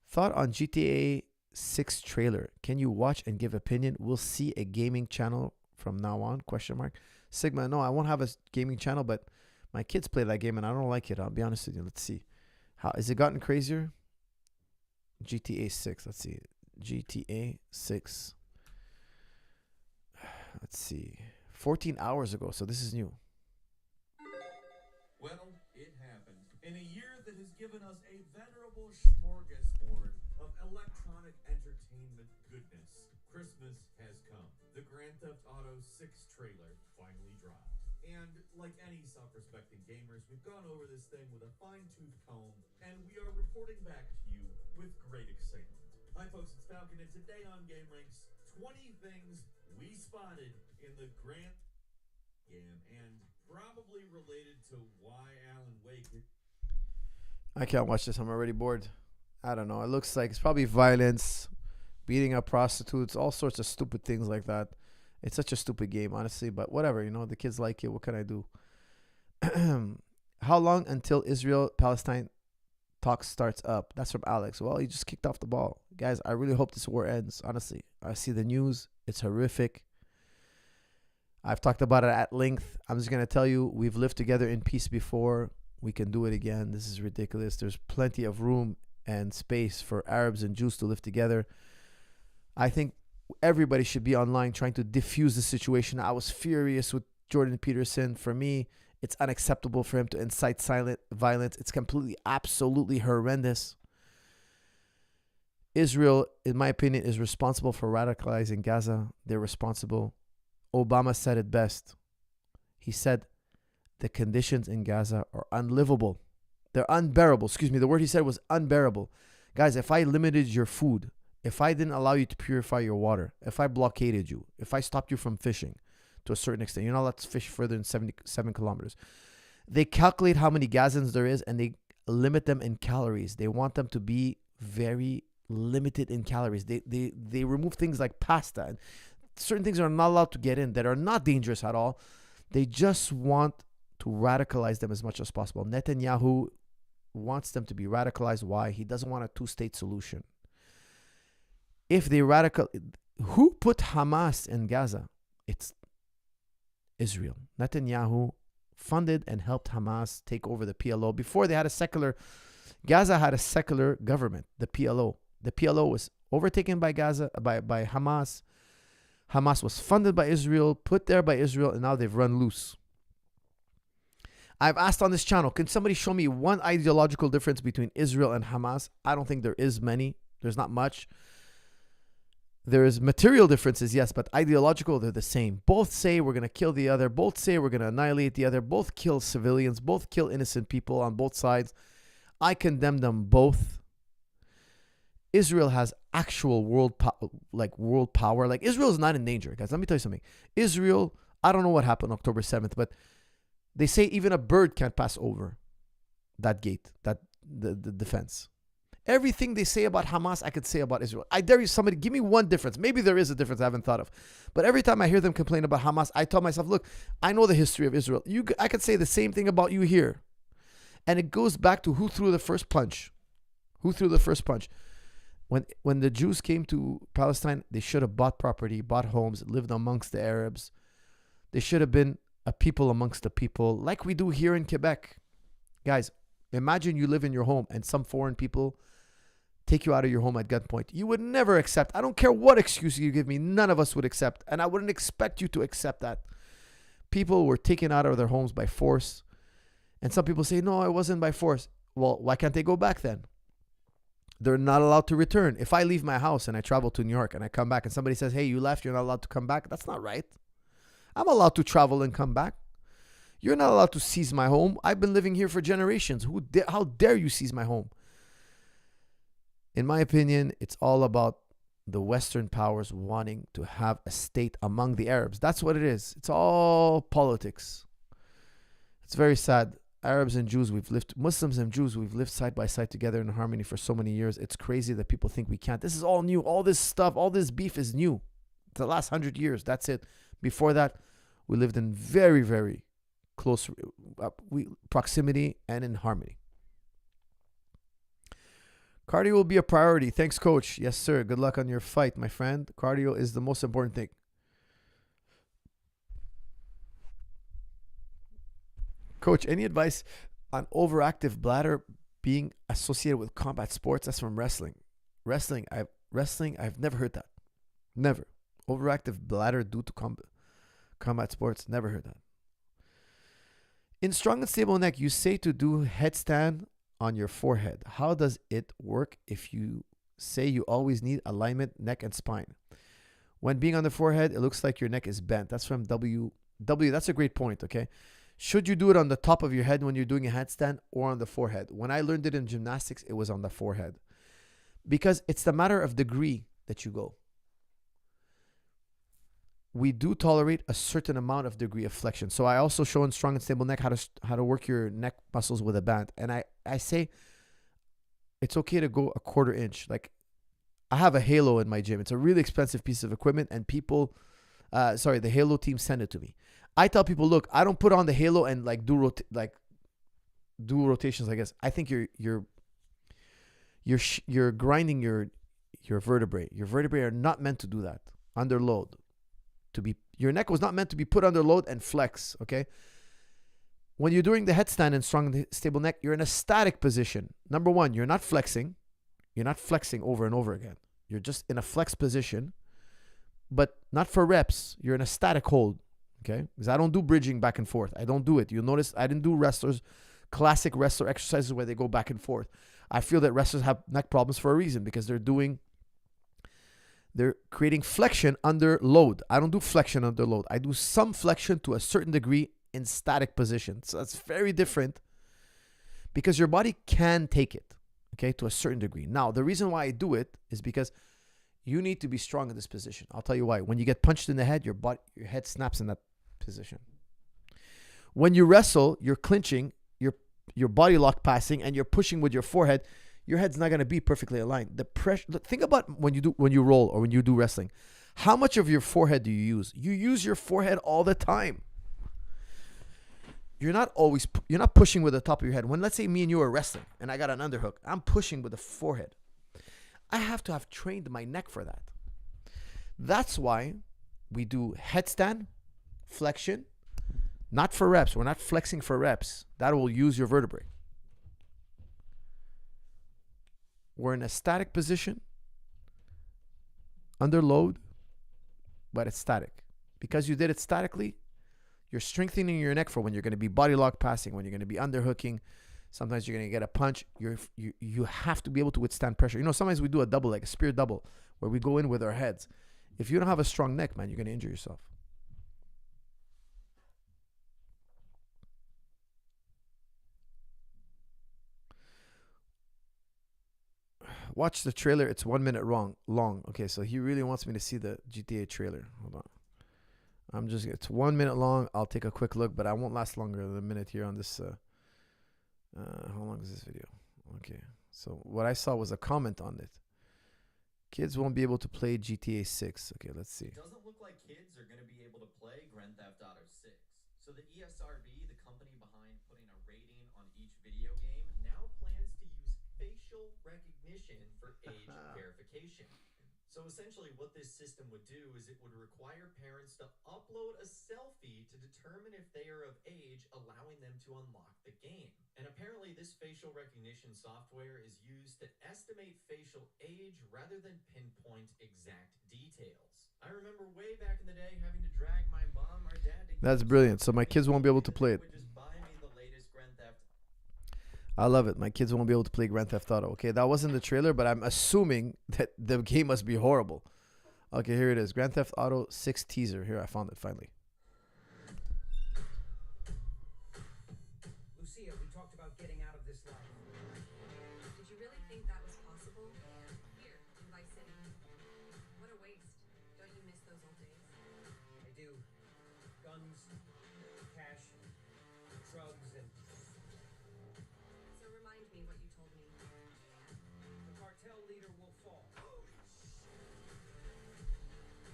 Thought on GTA 6 trailer. Can you watch and give opinion? We'll see a gaming channel from now on, ? Sigma, no, I won't have a gaming channel, but my kids play that game and I don't like it. I'll be honest with you. Let's see. How has it gotten crazier? GTA 6. Let's see. GTA 6. Let's see. 14 hours ago. So this is new. Well, it happened. In a year that has given us a venerable smorgasbord of electronic entertainment goodness, Christmas has come. The Grand Theft Auto 6 trailer finally dropped. And like any self-respecting gamers, we've gone over this thing with a fine-tooth comb, and we are reporting back to you with great excitement. Hi folks, it's Falcon, and today on Game Ranks, 20 things we spotted in the Grand game, and probably related to why Alan Wake... I can't watch this. I'm already bored. I don't know. It looks like it's probably violence, beating up prostitutes, all sorts of stupid things like that. It's such a stupid game, honestly, but whatever, you know, the kids like it. What can I do? How long until Israel-Palestine talk starts up? That's from Alex. Well, he just kicked off the ball. Guys, I really hope this war ends, honestly. I see the news. It's horrific. I've talked about it at length. I'm just going to tell you, we've lived together in peace before. We can do it again. This is ridiculous. There's plenty of room and space for Arabs and Jews to live together. I think everybody should be online trying to diffuse the situation. I was furious with Jordan Peterson. For me, it's unacceptable for him to incite silent violence. It's completely, absolutely horrendous. Israel, in my opinion, is responsible for radicalizing Gaza. They're responsible. Obama said it best. He said the conditions in Gaza are unlivable. They're unbearable. Excuse me. The word he said was unbearable. Guys, if I limited your food, if I didn't allow you to purify your water, if I blockaded you, if I stopped you from fishing to a certain extent, you're not allowed to fish further than 77 kilometers. They calculate how many Gazans there is and they limit them in calories. They want them to be very limited in calories. They remove things like pasta and certain things are not allowed to get in that are not dangerous at all. They just want to radicalize them as much as possible. Netanyahu wants them to be radicalized. Why? He doesn't want a two-state solution. If they who put Hamas in Gaza? It's Israel. Netanyahu funded and helped Hamas take over the PLO. Before they had Gaza had a secular government, the PLO. The PLO was overtaken by by Hamas. Hamas was funded by Israel, put there by Israel, and now they've run loose. I've asked on this channel, can somebody show me one ideological difference between Israel and Hamas? I don't think there is many. There's not much. There's material differences, yes, but ideological, they're the same. Both say we're going to kill the other. Both say we're going to annihilate the other. Both kill civilians. Both kill innocent people on both sides. I condemn them both. Israel has actual world power. Like, Israel is not in danger, guys. Let me tell you something. Israel, I don't know what happened October 7th, but they say even a bird can't pass over that gate, the defense. Everything they say about Hamas, I could say about Israel. I dare you, somebody, give me one difference. Maybe there is a difference I haven't thought of. But every time I hear them complain about Hamas, I tell myself, look, I know the history of Israel. I could say the same thing about you here. And it goes back to who threw the first punch. Who threw the first punch? When the Jews came to Palestine, they should have bought property, bought homes, lived amongst the Arabs. They should have been a people amongst the people, like we do here in Quebec. Guys, imagine you live in your home and some foreign people take you out of your home at gunpoint. You would never accept. I don't care what excuse you give me. None of us would accept. And I wouldn't expect you to accept that. People were taken out of their homes by force. And some people say, no, it wasn't by force. Well, why can't they go back then? They're not allowed to return. If I leave my house and I travel to New York and I come back and somebody says, hey, you left, you're not allowed to come back. That's not right. I'm allowed to travel and come back. You're not allowed to seize my home. I've been living here for generations. How dare you seize my home? In my opinion, it's all about the Western powers wanting to have a state among the Arabs. That's what it is. It's all politics. It's very sad. Arabs and Jews, Muslims and Jews, we've lived side by side together in harmony for so many years. It's crazy that people think we can't. This is all new. All this stuff, all this beef is new. The last 100 years, that's it. Before that, we lived in very, very close proximity and in harmony. Cardio will be a priority. Thanks, coach. Yes, sir. Good luck on your fight, my friend. Cardio is the most important thing. Coach, any advice on overactive bladder being associated with combat sports? That's from wrestling. Wrestling, I've never heard that. Never. Overactive bladder due to combat sports. Never heard that. In strong and stable neck, you say to do headstand on your forehead. How does it work if you say you always need alignment, neck, and spine? When being on the forehead, it looks like your neck is bent. That's from W. That's a great point, okay? Should you do it on the top of your head when you're doing a headstand or on the forehead? When I learned it in gymnastics, it was on the forehead. Because it's the matter of degree that you go. We do tolerate a certain amount of degree of flexion. So I also show in strong and stable neck how to work your neck muscles with a band. And I say it's okay to go a quarter inch. Like, I have a halo in my gym. It's a really expensive piece of equipment, and people, the halo team send it to me. I tell people, look, I don't put on the halo and do rotations. I guess I think you're grinding your vertebrae. Your vertebrae are not meant to do that under load. Your neck was not meant to be put under load and flex. Okay. When you're doing the headstand in strong and stable neck, you're in a static position. Number one, you're not flexing. You're not flexing over and over again. You're just in a flex position, but not for reps. You're in a static hold. Okay, because I don't do bridging back and forth. I don't do it. You'll notice I didn't do classic wrestler exercises where they go back and forth. I feel that wrestlers have neck problems for a reason, because they're creating flexion under load. I don't do flexion under load. I do some flexion to a certain degree in static position. So that's very different, because your body can take it, okay, to a certain degree. Now, the reason why I do it is because you need to be strong in this position. I'll tell you why. When you get punched in the head, your head snaps in that position. When you wrestle, you're clinching, your body lock passing, and you're pushing with your forehead. Your head's not going to be perfectly aligned. The pressure. Look, think about when you roll or when you do wrestling. How much of your forehead do you use? You use your forehead all the time. You're not pushing with the top of your head. When, let's say, me and you are wrestling and I got an underhook, I'm pushing with the forehead. I have to have trained my neck for that. That's why we do headstand, flexion, not for reps. We're not flexing for reps. That will use your vertebrae. We're in a static position, under load, but it's static. Because you did it statically, you're strengthening your neck for when you're going to be body lock passing, when you're going to be underhooking, Sometimes you're gonna get a punch. You have to be able to withstand pressure. You know, sometimes we do a double, like a spear double, where we go in with our heads. If you don't have a strong neck, man, you're gonna injure yourself. Watch the trailer. It's 1 minute long. Okay, so he really wants me to see the GTA trailer. Hold on. It's 1 minute long. I'll take a quick look, but I won't last longer than a minute here on this. How long is this video? Okay, so what I saw was a comment on it. Kids won't be able to play GTA 6. Okay, let's see. It doesn't look like kids are going to be able to play Grand Theft Auto 6. So the ESRB, the company behind putting a rating on each video game, now plans to use facial recognition for age verification. So essentially what this system would do is it would require parents to upload a selfie to determine if they are of age, allowing them to unlock the game. And apparently this facial recognition software is used to estimate facial age rather than pinpoint exact details. I remember way back in the day having to drag my mom or dad to. That's brilliant. So my kids won't be able to play it. Just buy me the latest Grand Theft. I love it. My kids won't be able to play Grand Theft Auto. Okay, that wasn't the trailer, but I'm assuming that the game must be horrible. Okay, here it is. Grand Theft Auto 6 teaser. Here, I found it finally. Lucia, we talked about getting out of this life. Did you really think that was possible? Here, in Vice City. What a waste. Don't you miss those old days? I do. Guns, cash, drugs, and So remind me what you told me. the cartel leader will fall.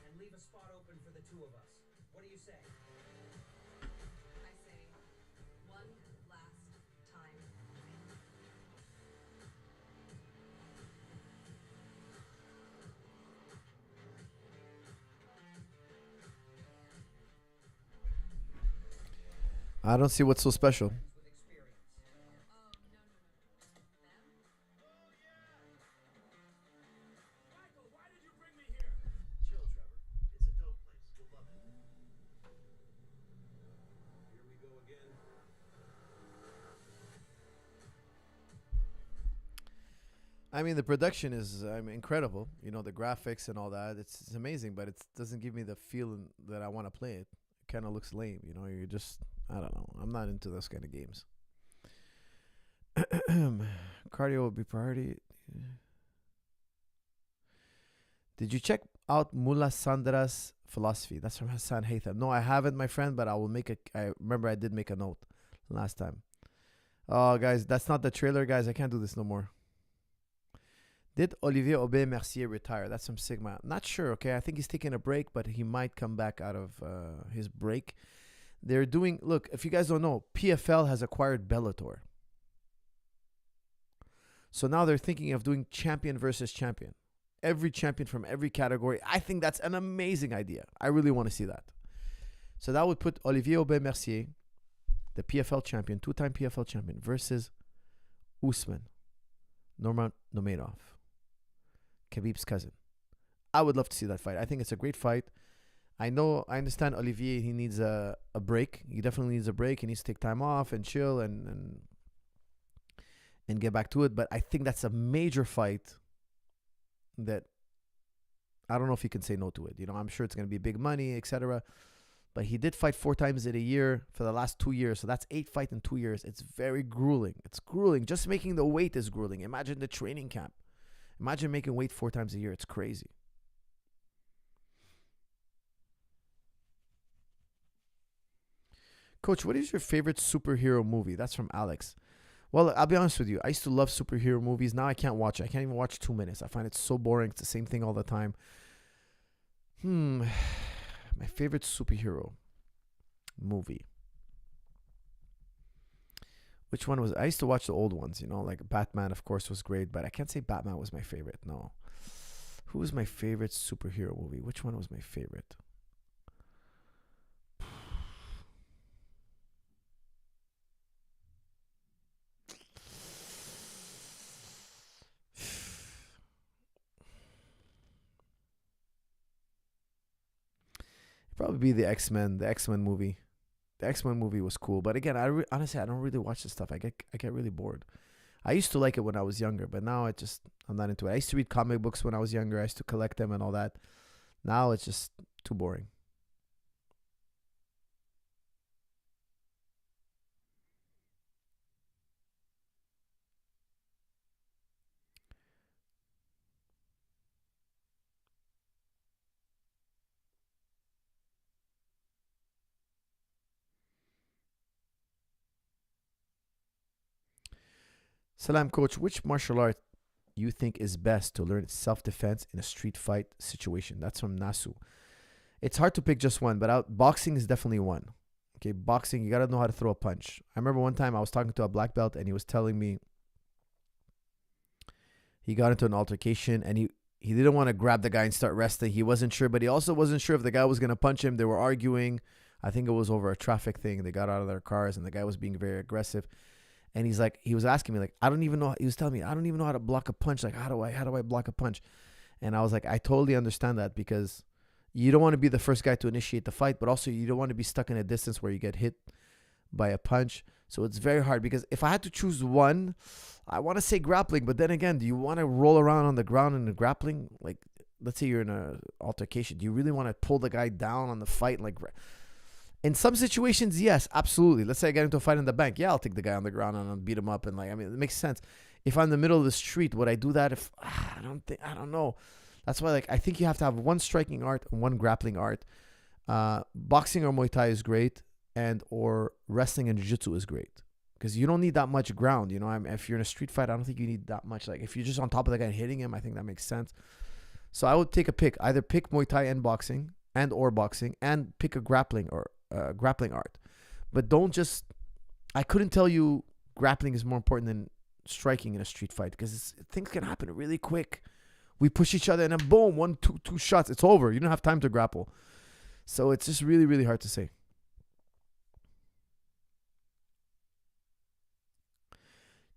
And leave a spot open for the two of us. What do you say? I say, one last time. I don't see what's so special. With experience. Oh, no. Them? Michael, why did you bring me here? Chill, Trevor. It's a dope place. You'll love it. Here we go again. I mean, the production is incredible. You know, the graphics and all that. It's amazing, but it doesn't give me the feeling that I want to play it. It kind of looks lame. You know, you're just, I don't know. I'm not into those kind of games. Cardio will be priority. Did you check out Mullah Sandra's philosophy? That's from Hassan Haytham. No, I haven't, my friend, but I will make I remember I did make a note last time. Oh, guys, that's not the trailer, guys. I can't do this no more. Did Olivier Aubin-Mercier retire? That's from Sigma. Not sure, okay? I think he's taking a break, but he might come back out of his break. They're doing, look, if you guys don't know, PFL has acquired Bellator. So now they're thinking of doing champion versus champion. Every champion from every category. I think that's an amazing idea. I really want to see that. So that would put Olivier Aubin-Mercier, the PFL champion, two-time PFL champion, versus Usman Nurmagomedov, Khabib's cousin. I would love to see that fight. I think it's a great fight. I understand Olivier, he needs a break. He definitely needs a break. He needs to take time off and chill and get back to it. But I think that's a major fight that I don't know if he can say no to it. You know, I'm sure it's going to be big money, etc. But he did fight 4 times in a year for the last 2 years. So that's 8 fights in 2 years. It's very grueling. It's grueling. Just making the weight is grueling. Imagine the training camp. Imagine making weight 4 times a year. It's crazy. Coach, what is your favorite superhero movie? That's from Alex. Well, I'll be honest with you. I used to love superhero movies. Now I can't watch it. I can't even watch 2 minutes. I find it so boring. It's the same thing all the time. My favorite superhero movie. Which one was? I used to watch the old ones, you know, like Batman, of course, was great, but I can't say Batman was my favorite. No. Who was my favorite superhero movie? Which one was my favorite? Probably be the X-Men movie. The X-Men movie was cool, but again, honestly, I don't really watch this stuff. I get really bored. I used to like it when I was younger, but now I'm not into it. I used to read comic books when I was younger. I used to collect them and all that. Now it's just too boring. Salam, coach. Which martial art you think is best to learn self-defense in a street fight situation? That's from Nasu. It's hard to pick just one, but boxing is definitely one. Okay, boxing, you got to know how to throw a punch. I remember one time I was talking to a black belt and he was telling me he got into an altercation and he didn't want to grab the guy and start wrestling. He wasn't sure, but he also wasn't sure if the guy was going to punch him. They were arguing. I think it was over a traffic thing. They got out of their cars and the guy was being very aggressive. And he was asking me, like, I don't even know. He was telling me, I don't even know how to block a punch. Like, how do I block a punch? And I was like, I totally understand that, because you don't want to be the first guy to initiate the fight, but also you don't want to be stuck in a distance where you get hit by a punch. So it's very hard, because if I had to choose one, I want to say grappling. But then again, do you want to roll around on the ground in the grappling? Like, let's say you're in an altercation. Do you really want to pull the guy down on the fight? Like, in some situations, yes, absolutely. Let's say I get into a fight in the bank. Yeah, I'll take the guy on the ground and I'll beat him up. And it makes sense. If I'm in the middle of the street, would I do that? I don't know. That's why, I think you have to have one striking art and one grappling art. Boxing or Muay Thai is great, or wrestling and Jiu-Jitsu is great, because you don't need that much ground. If you're in a street fight, I don't think you need that much. Like, if you're just on top of the guy and hitting him, I think that makes sense. So I would take a pick. Either pick Muay Thai and boxing, and pick a grappling or grappling art. But don't just... I couldn't tell you grappling is more important than striking in a street fight, because things can happen really quick. We push each other and then boom, two shots, it's over. You don't have time to grapple. So it's just really, really hard to say.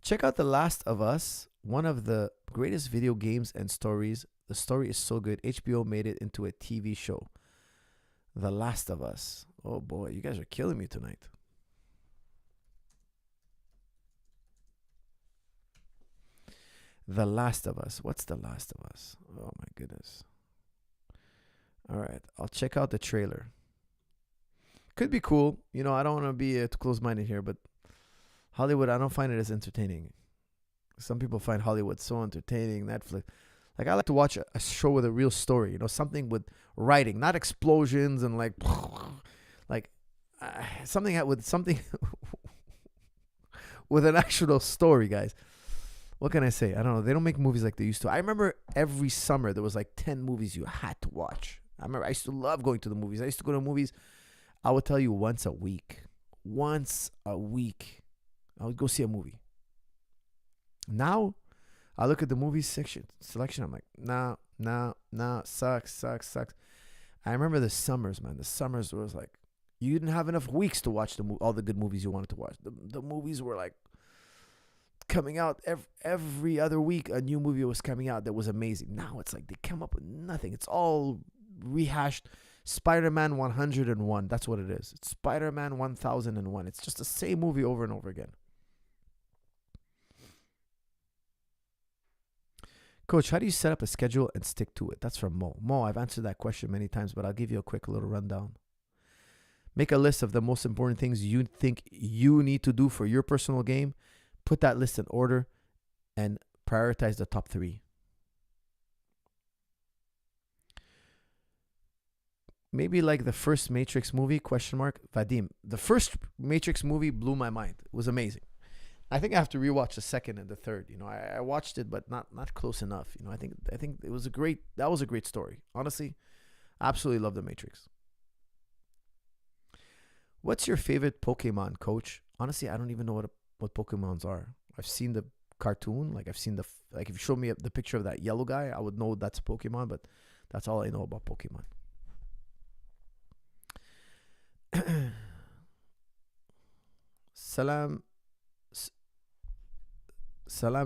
Check out The Last of Us, one of the greatest video games and stories. The story is so good. HBO made it into a TV show. The Last of Us. Oh boy, you guys are killing me tonight. The Last of Us. What's The Last of Us? Oh my goodness. All right, I'll check out the trailer. Could be cool. I don't want to be too close-minded here, but Hollywood, I don't find it as entertaining. Some people find Hollywood so entertaining. Netflix. Like, I like to watch a show with a real story. Something with writing, not explosions and something with something with an actual story, guys. What can I say? I don't know. They don't make movies like they used to. I remember every summer there was 10 movies you had to watch. I remember I used to love going to the movies. I used to go to movies, I would tell you, once a week. Once a week. I would go see a movie. Now, I look at the movie selection. I'm like, nah, sucks. I remember the summers, man. The summers was like, you didn't have enough weeks to watch all the good movies you wanted to watch. The movies were coming out every other week. A new movie was coming out that was amazing. Now it's they come up with nothing. It's all rehashed. Spider-Man 101. That's what it is. It's Spider-Man 1001. It's just the same movie over and over again. Coach, how do you set up a schedule and stick to it? That's from Mo. Mo, I've answered that question many times, but I'll give you a quick little rundown. Make a list of the most important things you think you need to do for your personal game. Put that list in order and prioritize the top 3. Maybe like the first Matrix movie, ? Vadim. The first Matrix movie blew my mind. It was amazing. I think I have to rewatch the second and the third. I watched it, but not close enough. I think it was that was a great story. Honestly, absolutely love the Matrix. What's your favorite Pokemon, Coach? Honestly, I don't even know what Pokemons are. I've seen the cartoon. I've seen if you show me the picture of that yellow guy, I would know that's Pokemon, but that's all I know about Pokemon. Salam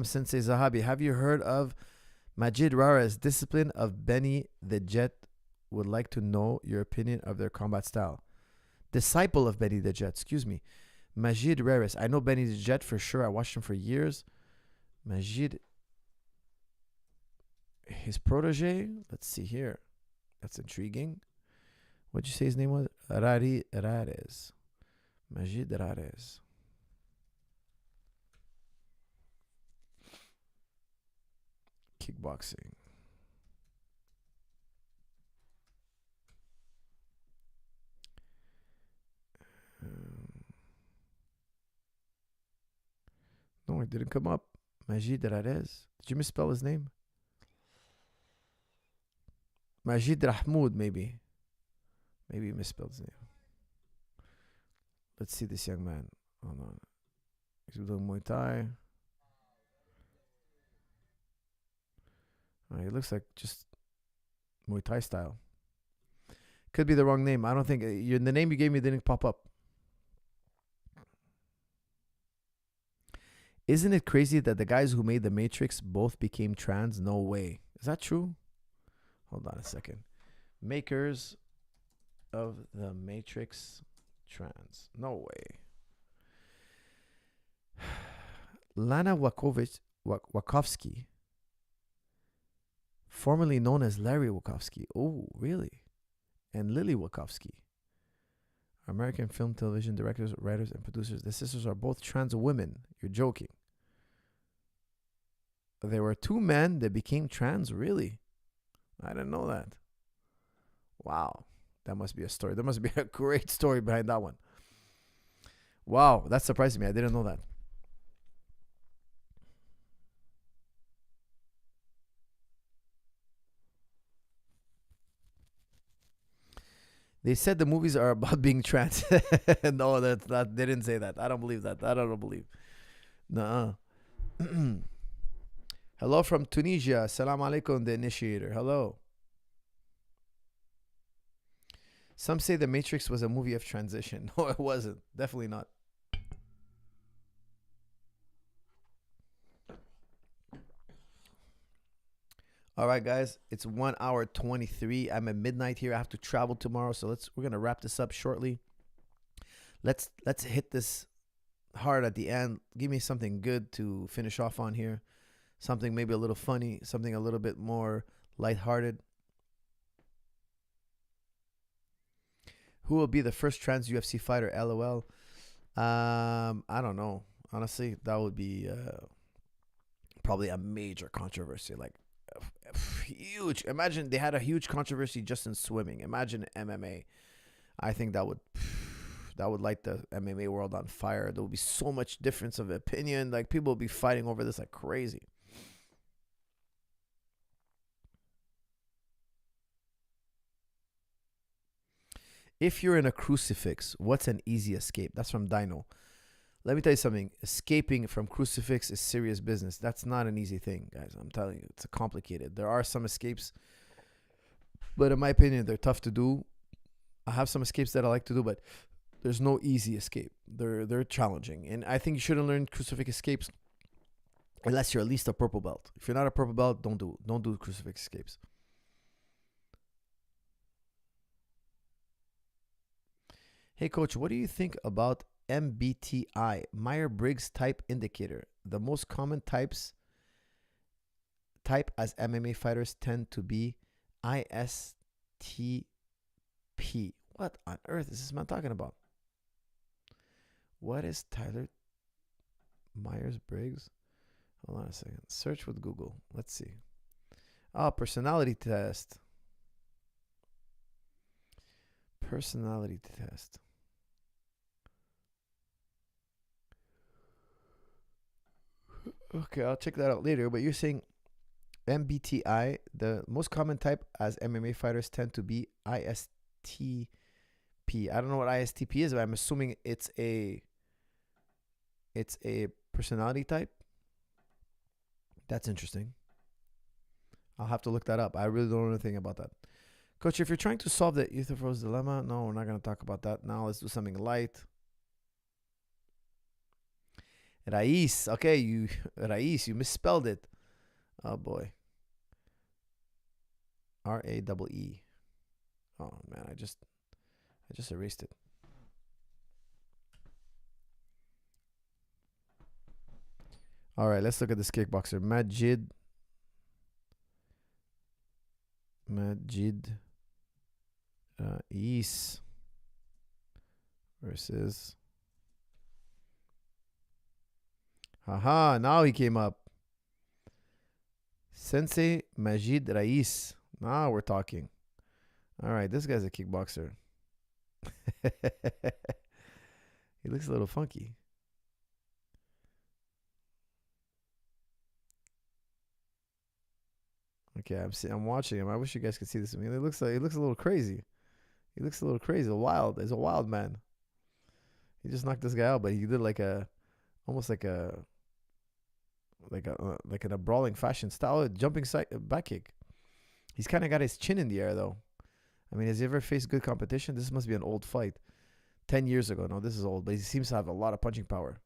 Sensei Zahabi. Have you heard of Majid Rara's discipline of Benny the Jet? Would like to know your opinion of their combat style. Disciple of Benny the Jet, excuse me. Majid Reris. I know Benny the Jet for sure. I watched him for years. Majid, his protege. Let's see here. That's intriguing. What'd you say his name was? Rares. Majid Rares. Kickboxing. No, it didn't come up. Majid Rares. Did you misspell his name? Majid Rahmoud, maybe. Maybe you misspelled his name. Let's see this young man. Hold on. He's doing Muay Thai. He looks like just Muay Thai style. Could be the wrong name. I don't think the name you gave me didn't pop up. Isn't it crazy that the guys who made The Matrix both became trans? No way. Is that true? Hold on a second. Makers of The Matrix trans. No way. Lana Wachowski, formerly known as Larry Wachowski. Oh, really? And Lily Wachowski. American film, television directors, writers, and producers. The sisters are both trans women. You're joking. There were two men that became trans, really? I didn't know that. Wow. That must be a story. There must be a great story behind that one. Wow, that surprised me. I didn't know that. They said the movies are about being trans. No, that they didn't say that. I don't believe that. I don't believe. Nuh-uh. Hello from Tunisia. Assalamu alaikum, the initiator. Hello. Some say The Matrix was a movie of transition. No, it wasn't. Definitely not. All right, guys. It's 1 hour 23. I'm at midnight here. I have to travel tomorrow, so we're gonna wrap this up shortly. Let's hit this hard at the end. Give me something good to finish off on here. Something maybe a little funny. Something a little bit more lighthearted. Who will be the first trans UFC fighter? LOL. I don't know. Honestly, that would be probably a major controversy. Like huge. Imagine they had a huge controversy just in swimming. Imagine MMA. I think that would light the MMA world on fire. There would be so much difference of opinion. Like people would be fighting over this like crazy. If you're in a crucifix, what's an easy escape? That's from Dino. Let me tell you something. Escaping from crucifix is serious business. That's not an easy thing, guys. I'm telling you, it's complicated. There are some escapes, but in my opinion, they're tough to do. I have some escapes that I like to do, but there's no easy escape. They're challenging, and I think you shouldn't learn crucifix escapes unless you're at least a purple belt. If you're not a purple belt, don't do crucifix escapes. Hey, Coach, what do you think about MBTI, Myers-Briggs Type Indicator? The most common type as MMA fighters tend to be ISTP. What on earth is this man talking about? What is Tyler Myers-Briggs? Hold on a second. Search with Google. Let's see. Oh, personality test. Personality test. Okay, I'll check that out later. But you're saying MBTI, the most common type as MMA fighters tend to be ISTP. I don't know what ISTP is, but I'm assuming it's a personality type. That's interesting. I'll have to look that up. I really don't know anything about that. Coach, if you're trying to solve the Euthyphro's dilemma, no, we're not going to talk about that now. Let's do something light. Rais. Okay, Rais, you misspelled it. Oh, boy. RAEE. Oh, man, I just erased it. All right, let's look at this kickboxer. Majid Is versus. Haha, now he came up. Sensei Majid Rais. Now we're talking. All right, this guy's a kickboxer. He looks a little funky. Okay, I'm watching him. I wish you guys could see this. I mean, he looks a little crazy. He looks a little crazy. Wild. He's a wild man. He just knocked this guy out, but he did almost like a in a brawling fashion style jumping back kick. He's kind of got his chin in the air though. I mean, has he ever faced good competition? This must be an old fight. 10 years ago. No, this is old, but he seems to have a lot of punching power.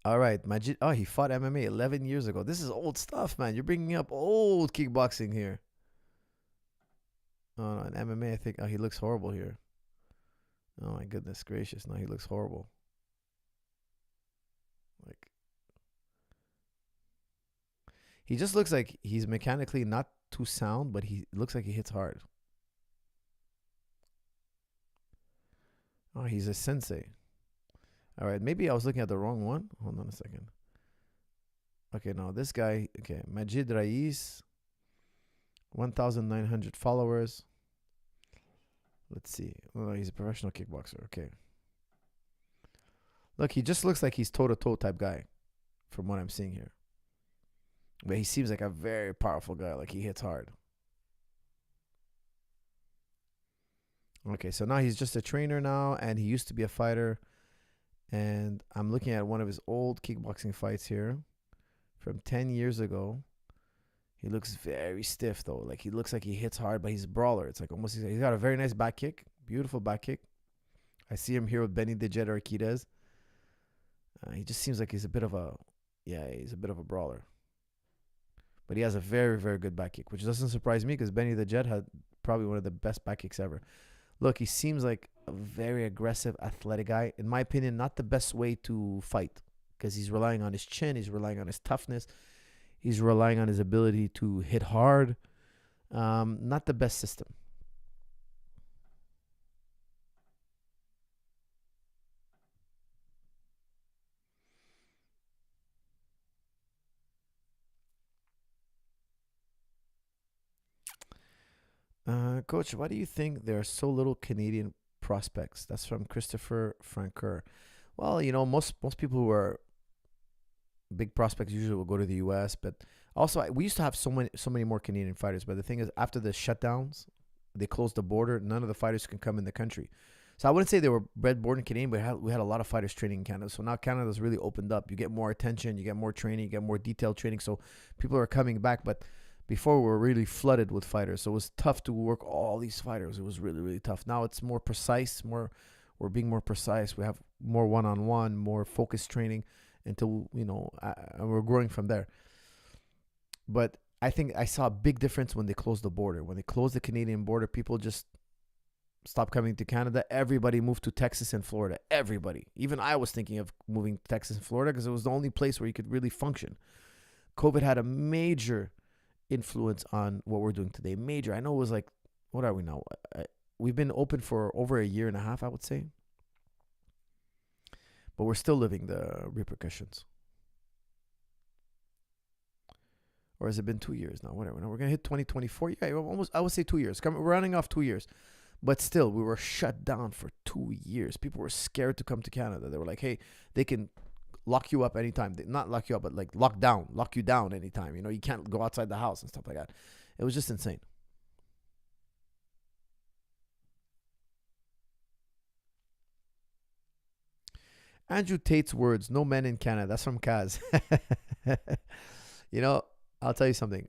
All right, Majid. Oh, he fought MMA 11 years ago. This is old stuff, man. You're bringing up old kickboxing here. Oh, no, in MMA, I think. Oh, he looks horrible here. Oh, my goodness gracious. No, he looks horrible. Like, he just looks like he's mechanically not too sound, but he looks like he hits hard. Oh, he's a sensei. All right, maybe I was looking at the wrong one. Hold on a second. Okay, no, this guy. Okay, Majid Rais, 1,900 followers. Let's see. Oh, he's a professional kickboxer. Okay. Look, he just looks like he's toe-to-toe type guy from what I'm seeing here. But he seems like a very powerful guy. Like, he hits hard. Okay, so now he's just a trainer now, and he used to be a fighter. And I'm looking at one of his old kickboxing fights here from 10 years ago. He looks very stiff, though. Like, he looks like he hits hard, but he's a brawler. It's like almost, he's got a very nice back kick. Beautiful back kick. I see him here with Benny the Jet Arquidez. He just seems like he's a bit of a brawler. But he has a very, very good back kick, which doesn't surprise me because Benny the Jet had probably one of the best back kicks ever. Look, he seems like a very aggressive, athletic guy. In my opinion, not the best way to fight because he's relying on his chin. He's relying on his toughness. He's relying on his ability to hit hard. Not the best system. Coach, why do you think there are so little Canadian prospects? That's from Christopher Francoeur. Well, you know, most people who are big prospects usually will go to the U.S., but also we used to have so many more Canadian fighters. But the thing is, after the shutdowns, they closed the border. None of the fighters can come in the country. So I wouldn't say they were bred, born in Canadian, but we had a lot of fighters training in Canada. So now Canada's really opened up. You get more attention, you get more training, you get more detailed training. So people are coming back, but before we were really flooded with fighters, so it was tough to work all these fighters. It was really, really tough. Now it's more precise. We're being more precise. We have more one-on-one, more focused training until, you know, and we're growing from there. But I think I saw a big difference when they closed the border. When they closed the Canadian border, people just stopped coming to Canada. Everybody moved to Texas and Florida. Everybody. Even I was thinking of moving to Texas and Florida because it was the only place where you could really function. COVID had a major influence on what we're doing today. Major. I know it was like, what are we now? We've been open for over a year and a half, I would say. But we're still living the repercussions. Or has it been 2 years now? Whatever. No, we're going to hit 2024. Yeah, almost, I would say 2 years. We're running off 2 years. But still, we were shut down for 2 years. People were scared to come to Canada. They were like, hey, they can lock you up anytime. Not lock you up, but like lock you down anytime. You know, you can't go outside the house and stuff like that. It was just insane. Andrew Tate's words, no men in Canada. That's from Kaz. You know, I'll tell you something.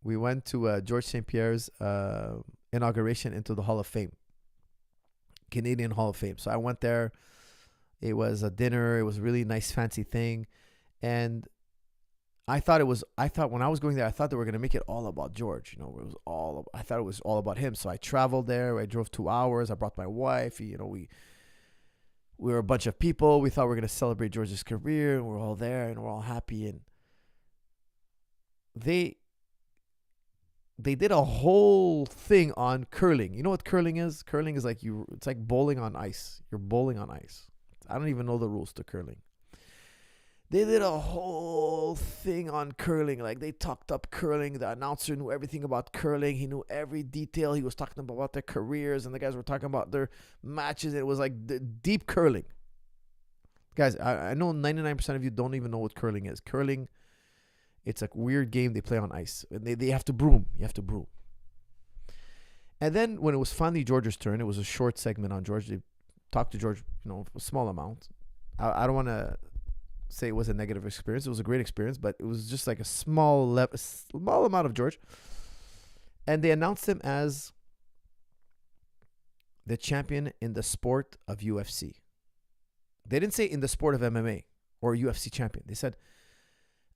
We went to George St. Pierre's inauguration into the Hall of Fame. Canadian Hall of Fame. So I went there. It was a dinner. It was a really nice, fancy thing. And I thought when I was going there, I thought they were going to make it all about George. You know, I thought it was all about him. So I traveled there. I drove 2 hours. I brought my wife. You know, we we were a bunch of people. We thought we were going to celebrate George's career. And we're all there and we're all happy. And they did a whole thing on curling. You know what curling is? Curling is like it's like bowling on ice. You're bowling on ice. I don't even know the rules to curling. They did a whole thing on curling. Like, they talked up curling. The announcer knew everything about curling. He knew every detail. He was talking about their careers, and the guys were talking about their matches. It was like deep curling. Guys, I know 99% of you don't even know what curling is. Curling, it's a weird game they play on ice. And they have to broom. You have to broom. And then when it was finally George's turn, it was a short segment on George. They talked to George, a small amount. I don't want to say it was a negative experience. It was a great experience, but it was just like a small amount of George. And they announced him as the champion in the sport of UFC. They didn't say in the sport of MMA or UFC champion. They said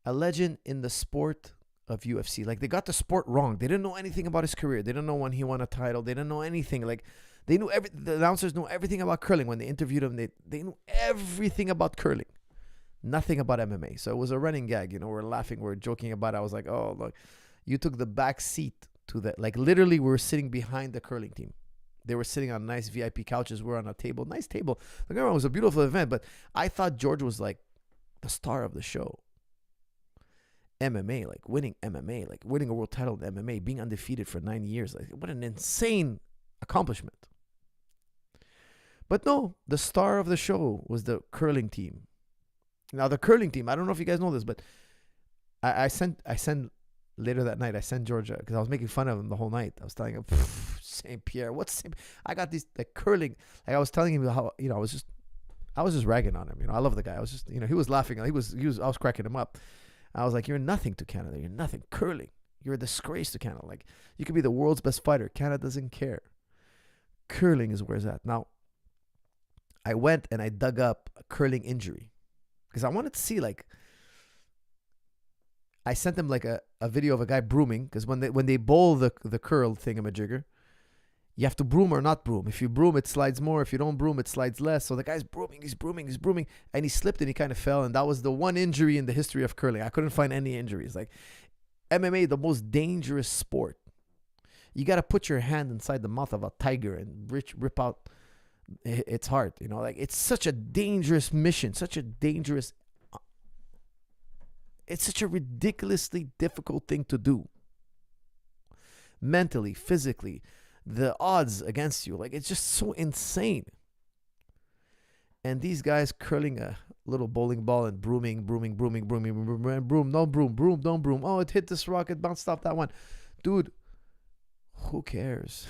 a legend in the sport of UFC. Like, they got the sport wrong. They didn't know anything about his career. They didn't know when he won a title. They didn't know anything. Like, they knew the announcers knew everything about curling. When they interviewed him, they knew everything about curling. Nothing about MMA. So it was a running gag. We're laughing. We're joking about it. I was like, oh, look, you took the back seat to that. Like, literally, we were sitting behind the curling team. They were sitting on nice VIP couches. We're on a table. Nice table. Like, it was a beautiful event. But I thought George was like the star of the show. MMA, like winning MMA, like winning a world title in MMA, being undefeated for 9 years. Like, what an insane accomplishment. But no, the star of the show was the curling team. Now, the curling team, I don't know if you guys know this, but I sent later that night, I sent Georgia, because I was making fun of him the whole night. I was telling him, St. Pierre, what's St. I got these, like, curling. Like, I was telling him how, I was just ragging on him. I love the guy. I was just, he was laughing. I was cracking him up. I was like, you're nothing to Canada. You're nothing. Curling. You're a disgrace to Canada. Like, you could be the world's best fighter. Canada doesn't care. Curling is where it's at. Now, I went and I dug up a curling injury. Because I wanted to see, like, I sent them like a video of a guy brooming. Because when they bowl the curl thingamajigger, you have to broom or not broom. If you broom, it slides more. If you don't broom, it slides less. So the guy's brooming, he's brooming. And he slipped and he kind of fell. And that was the one injury in the history of curling. I couldn't find any injuries. Like, MMA, the most dangerous sport. You got to put your hand inside the mouth of a tiger and rip out its heart. Like, it's such a dangerous mission. It's such a ridiculously difficult thing to do. Mentally, physically. The odds against you, like, it's just so insane. And these guys curling a little bowling ball and broom, no broom, don't broom. Oh, it hit this rock, it bounced off that one. Dude, who cares?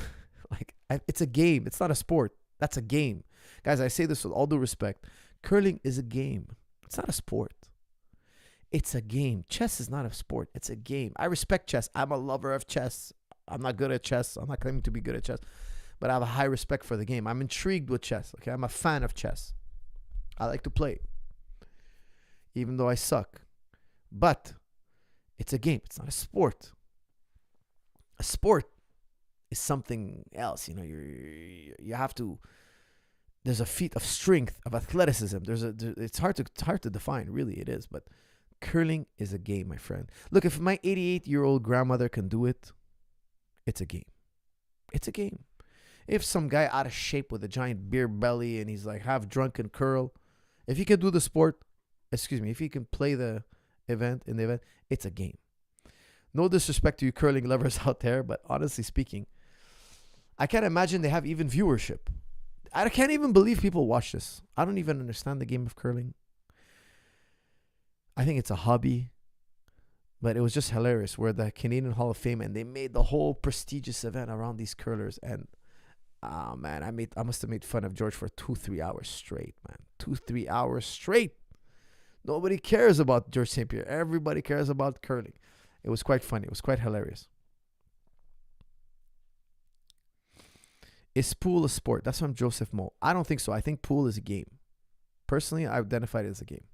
Like, it's a game. It's not a sport. That's a game. Guys, I say this with all due respect. Curling is a game. It's not a sport. It's a game. Chess is not a sport. It's a game. I respect chess. I'm a lover of chess. I'm not good at chess. I'm not claiming to be good at chess. But I have a high respect for the game. I'm intrigued with chess. Okay, I'm a fan of chess. I like to play. Even though I suck. But it's a game. It's not a sport. A sport is something else. You have to. There's a feat of strength, of athleticism. It's hard to define. Really, it is. But curling is a game, my friend. Look, if my 88-year-old grandmother can do it, it's a game. It's a game. If some guy out of shape with a giant beer belly and he's like half drunk and curl, if he can do the sport, if he can play the event, it's a game. No disrespect to you curling lovers out there, but honestly speaking, I can't imagine they have even viewership. I can't even believe people watch this. I don't even understand the game of curling. I think it's a hobby. But it was just hilarious. We're the Canadian Hall of Fame, and they made the whole prestigious event around these curlers. And, oh, man, I must have made fun of George for 2-3 hours straight, man. 2-3 hours straight. Nobody cares about George St. Pierre. Everybody cares about curling. It was quite funny. It was quite hilarious. Is pool a sport? That's from Joseph Mo. I don't think so. I think pool is a game. Personally, I identified it as a game.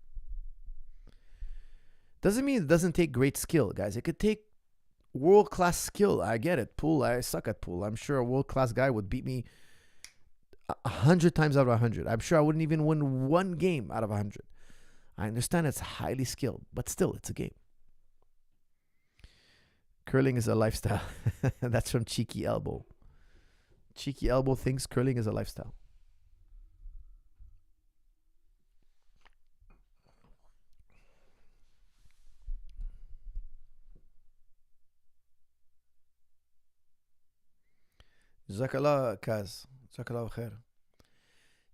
Doesn't mean it doesn't take great skill, guys. It could take world-class skill. I get it. Pool, I suck at pool. I'm sure a world-class guy would beat me 100 times out of 100. I'm sure I wouldn't even win one game out of 100. I understand it's highly skilled, but still, it's a game. Curling is a lifestyle. That's from Cheeky Elbow. Cheeky Elbow thinks curling is a lifestyle. Jazakallah Kaz. Jazakallah khair.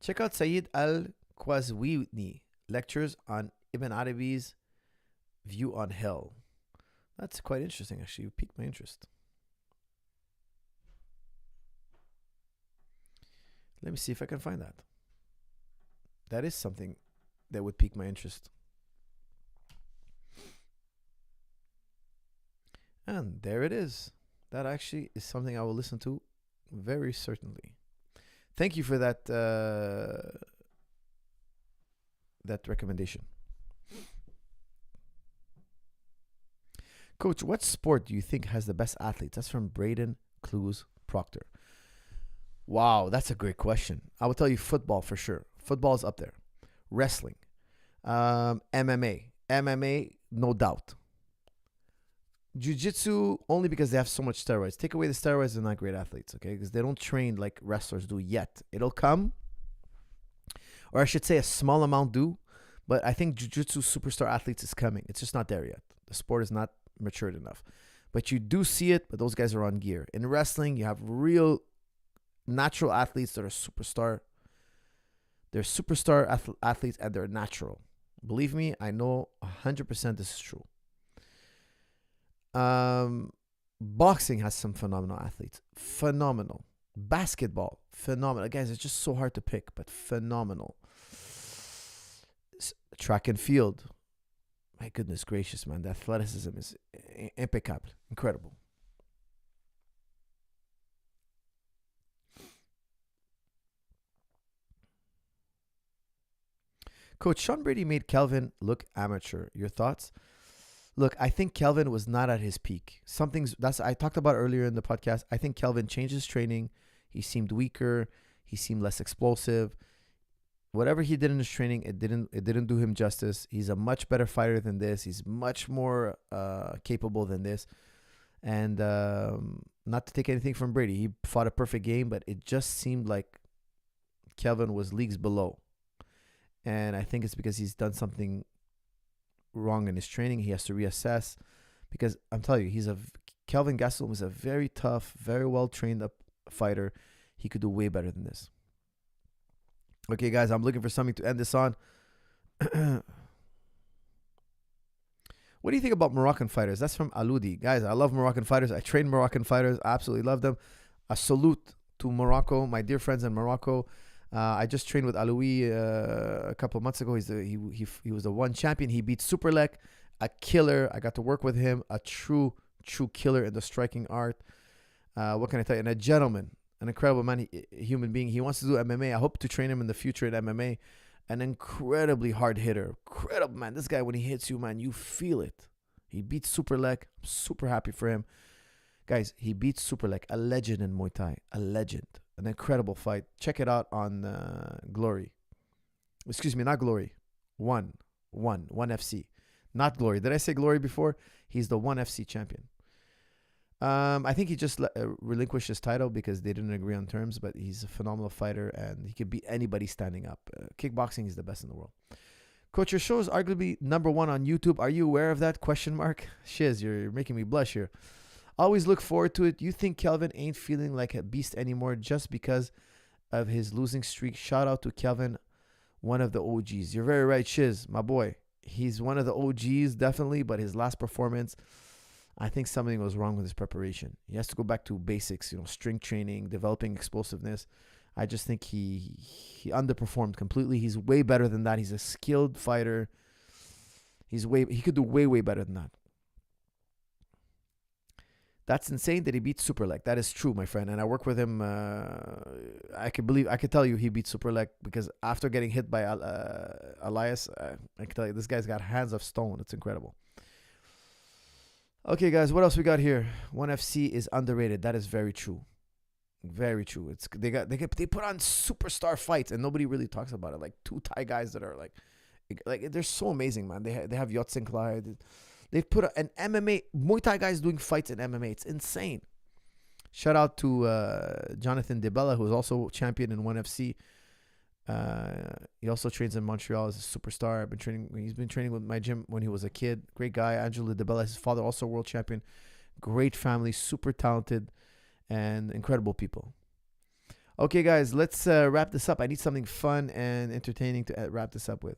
Check out Sayyid Al-Qazwini lectures on Ibn Arabi's view on hell. That's quite interesting, actually. You piqued my interest. Let me see if I can find that. That is something that would pique my interest. And there it is. That actually is something I will listen to very certainly. Thank you for that that recommendation. Coach, what sport do you think has the best athletes? That's from Braden Clues Proctor. Wow, that's a great question. I will tell you football for sure. Football is up there. Wrestling. MMA. MMA, no doubt. Jiu-jitsu, only because they have so much steroids. Take away the steroids, they're not great athletes, okay? Because they don't train like wrestlers do yet. It'll come. Or I should say a small amount do. But I think jiu-jitsu superstar athletes is coming. It's just not there yet. The sport is not matured enough. But you do see it, but those guys are on gear. In wrestling, you have real natural athletes that are superstar. They're superstar athletes and they're natural. Believe me, I know 100% this is true. Boxing has some phenomenal athletes. Phenomenal. Basketball, phenomenal. Guys, it's just so hard to pick, but phenomenal. Track and field. My goodness gracious, man. The athleticism is impeccable. Incredible. Coach, Sean Brady made Kelvin look amateur. Your thoughts? Look, I think Kelvin was not at his peak. I talked about earlier in the podcast. I think Kelvin changed his training. He seemed weaker. He seemed less explosive. Whatever he did in his training, it didn't do him justice. He's a much better fighter than this. He's much more capable than this. And not to take anything from Brady, he fought a perfect game, but it just seemed like Kelvin was leagues below. And I think it's because he's done something wrong in his training. He has to reassess, because I'm telling you, Kelvin Gastelum is a very tough, very well trained up fighter. He could do way better than this. Okay, guys, I'm looking for something to end this on. What do you think about Moroccan fighters? That's from Aloudi. Guys, I love Moroccan fighters. I train Moroccan fighters. I absolutely love them. A salute to Morocco, my dear friends in Morocco. I just trained with Aloui a couple of months ago. He was the one champion. He beat Superlek, a killer. I got to work with him, a true killer in the striking art. What can I tell you? And a gentleman, an incredible man, human being. He wants to do MMA. I hope to train him in the future in MMA. An incredibly hard hitter. Incredible, man. This guy, when he hits you, man, you feel it. He beat Superlek. I'm super happy for him. Guys, he beat Superlek, a legend in Muay Thai. A legend. An incredible fight. Check it out on Glory. Excuse me, not Glory. One FC. Not Glory. Did I say Glory before? He's the ONE FC champion. I think he just relinquished his title because they didn't agree on terms, but he's a phenomenal fighter and he could beat anybody standing up. Kickboxing is the best in the world. Coach, your show is arguably #1 on YouTube. Are you aware of that? Shiz, you're making me blush here. Always look forward to it. You think Kelvin ain't feeling like a beast anymore just because of his losing streak? Shout out to Kelvin, one of the OGs. You're very right, Shiz, my boy. He's one of the OGs, definitely, but his last performance, I think something was wrong with his preparation. He has to go back to basics, strength training, developing explosiveness. I just think he underperformed completely. He's way better than that. He's a skilled fighter. He could do way better than that. That's insane that he beat Superlek. That is true, my friend. And I work with him. I could tell you he beat Superlek because after getting hit by Elias, I can tell you this guy's got hands of stone. It's incredible. Okay, guys, what else we got here? ONE FC is underrated. That is very true. Very true. They put on superstar fights and nobody really talks about it. Like two Thai guys that are like they're so amazing, man. They have Yotz and Clyde. They've put an MMA Muay Thai guys doing fights in MMA. It's insane. Shout out to Jonathan DeBella, who is also champion in ONE FC. He also trains in Montreal as a superstar. He's been training with my gym when he was a kid. Great guy. Angelo DeBella, his father, also world champion. Great family, super talented, and incredible people. Okay, guys, let's wrap this up. I need something fun and entertaining to wrap this up with.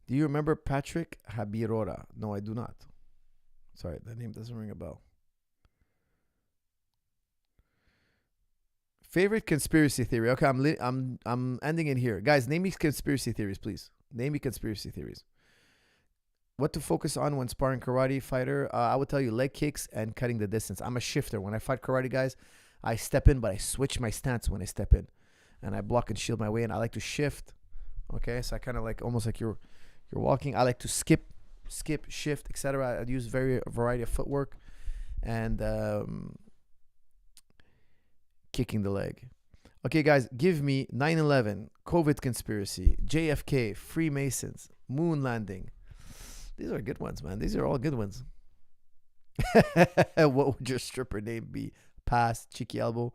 Do you remember Patrick Habirora? No, I do not. Sorry, that name doesn't ring a bell. Favorite conspiracy theory? Okay, I'm ending it here, guys. Name me conspiracy theories, please. Name me conspiracy theories. What to focus on when sparring karate fighter? I would tell you leg kicks and cutting the distance. I'm a shifter. When I fight karate guys, I step in, but I switch my stance when I step in, and I block and shield my way in. I like to shift. Okay, so I kind of like almost like you're walking. I like to skip, shift, etc. I use a variety of footwork and kicking the leg. Okay, guys, give me 9/11, COVID conspiracy, JFK, Freemasons, moon landing. These are good ones, man. These are all good ones. What would your stripper name be? Pass, cheeky elbow.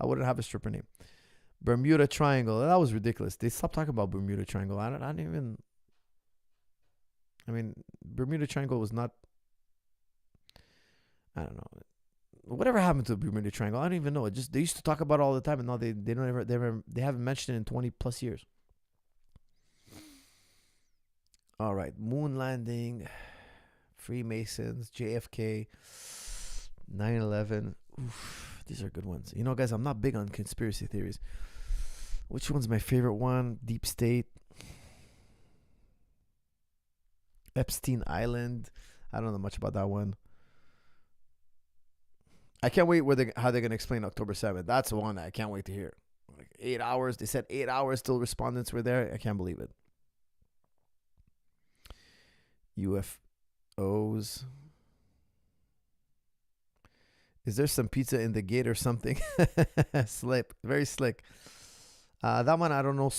I wouldn't have a stripper name. Bermuda Triangle. That was ridiculous. They stopped talking about Bermuda Triangle. I mean, Bermuda Triangle was not, I don't know. Whatever happened to the Bermuda Triangle? I don't even know. They used to talk about it all the time, and now they haven't mentioned it in 20 plus years. All right, moon landing, Freemasons, JFK, 9/11. Oof, these are good ones. You know, guys, I'm not big on conspiracy theories. Which one's my favorite one? Deep State. Epstein Island. I don't know much about that one. I can't wait how they're going to explain October 7th. That's the one I can't wait to hear. Like 8 hours. They said 8 hours till respondents were there. I can't believe it. UFOs. Is there some pizza in the gate or something? Slip. Very slick. That one I don't know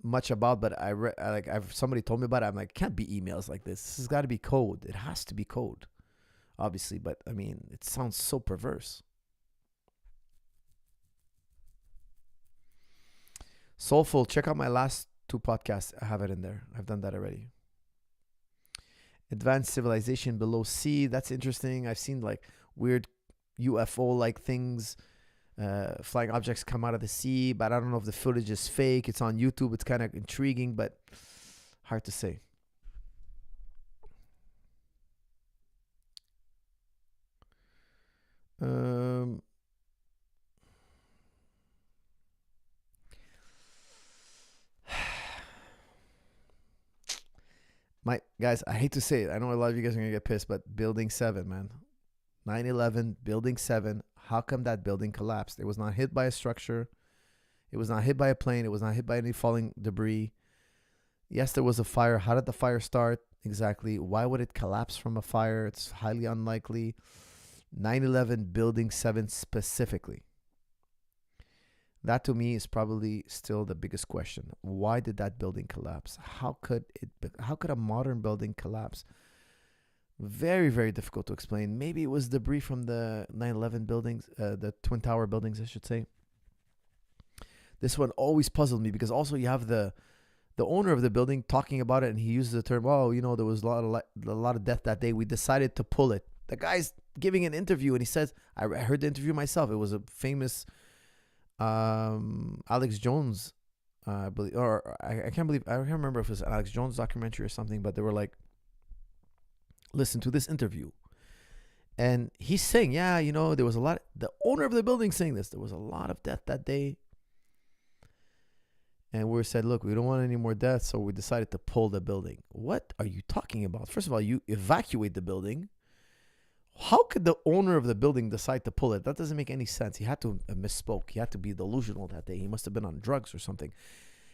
much about, but somebody told me about it. I'm like, can't be emails like this. This has got to be code. It has to be code, obviously. But I mean, it sounds so perverse. Soulful. Check out my last 2 podcasts. I have it in there. I've done that already. Advanced civilization below sea. That's interesting. I've seen like weird UFO-like things. Flying objects come out of the sea, but I don't know if the footage is fake. It's on YouTube. It's kind of intriguing, but hard to say. Guys, I hate to say it. I know a lot of you guys are going to get pissed, but Building 7, man. 9/11, Building 7. How come that building collapsed? It was not hit by a structure. It was not hit by a plane. It was not hit by any falling debris. Yes, there was a fire. How did the fire start? Exactly. Why would it collapse from a fire? It's highly unlikely. 9/11, Building 7 specifically. That to me is probably still the biggest question. Why did that building collapse? How could a modern building collapse? Very, very difficult to explain. Maybe it was debris from the 9/11 buildings, the Twin Tower buildings, I should say. This one always puzzled me because also you have the owner of the building talking about it, and he uses the term, "Oh, you know, there was a lot of death that day. We decided to pull it." The guy's giving an interview, and he says, "I heard the interview myself. It was a famous Alex Jones, I believe, or I can't remember if it was an Alex Jones documentary or something, but they were like, listen to this interview." And he's saying, yeah, you know, there was a lot, the owner of the building saying this, there was a lot of death that day. And we said, look, we don't want any more deaths, so we decided to pull the building. What are you talking about? First of all, you evacuate the building. How could the owner of the building decide to pull it? That doesn't make any sense. He had to misspoke. He had to be delusional that day. He must have been on drugs or something.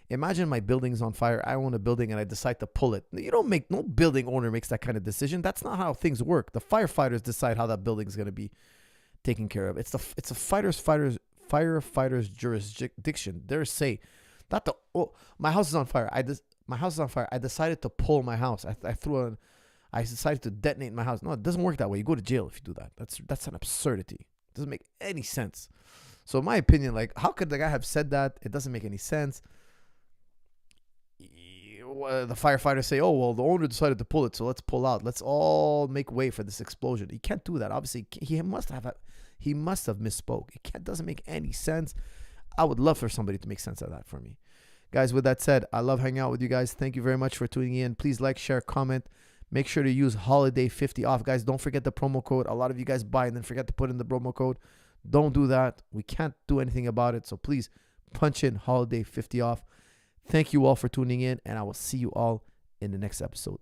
Imagine my building's on fire. I own a building and I decide to pull it. You don't make, no building owner makes that kind of decision. That's not how things work. The firefighters decide how that building's going to be taken care of. It's a firefighter's jurisdiction. They're say, not the, oh, my house is on fire. My house is on fire. I decided to pull my house. I decided to detonate my house. No, it doesn't work that way. You go to jail if you do that. That's an absurdity. It doesn't make any sense. So in my opinion, like, how could the guy have said that? It doesn't make any sense. The firefighters say, oh, well, the owner decided to pull it, so let's pull out. Let's all make way for this explosion. He can't do that. Obviously, he must have misspoke. It doesn't make any sense. I would love for somebody to make sense of that for me. Guys, with that said, I love hanging out with you guys. Thank you very much for tuning in. Please like, share, comment. Make sure to use holiday 50 off. Guys, don't forget the promo code. A lot of you guys buy and then forget to put in the promo code. Don't do that. We can't do anything about it. So please punch in holiday 50 off. Thank you all for tuning in, and I will see you all in the next episode.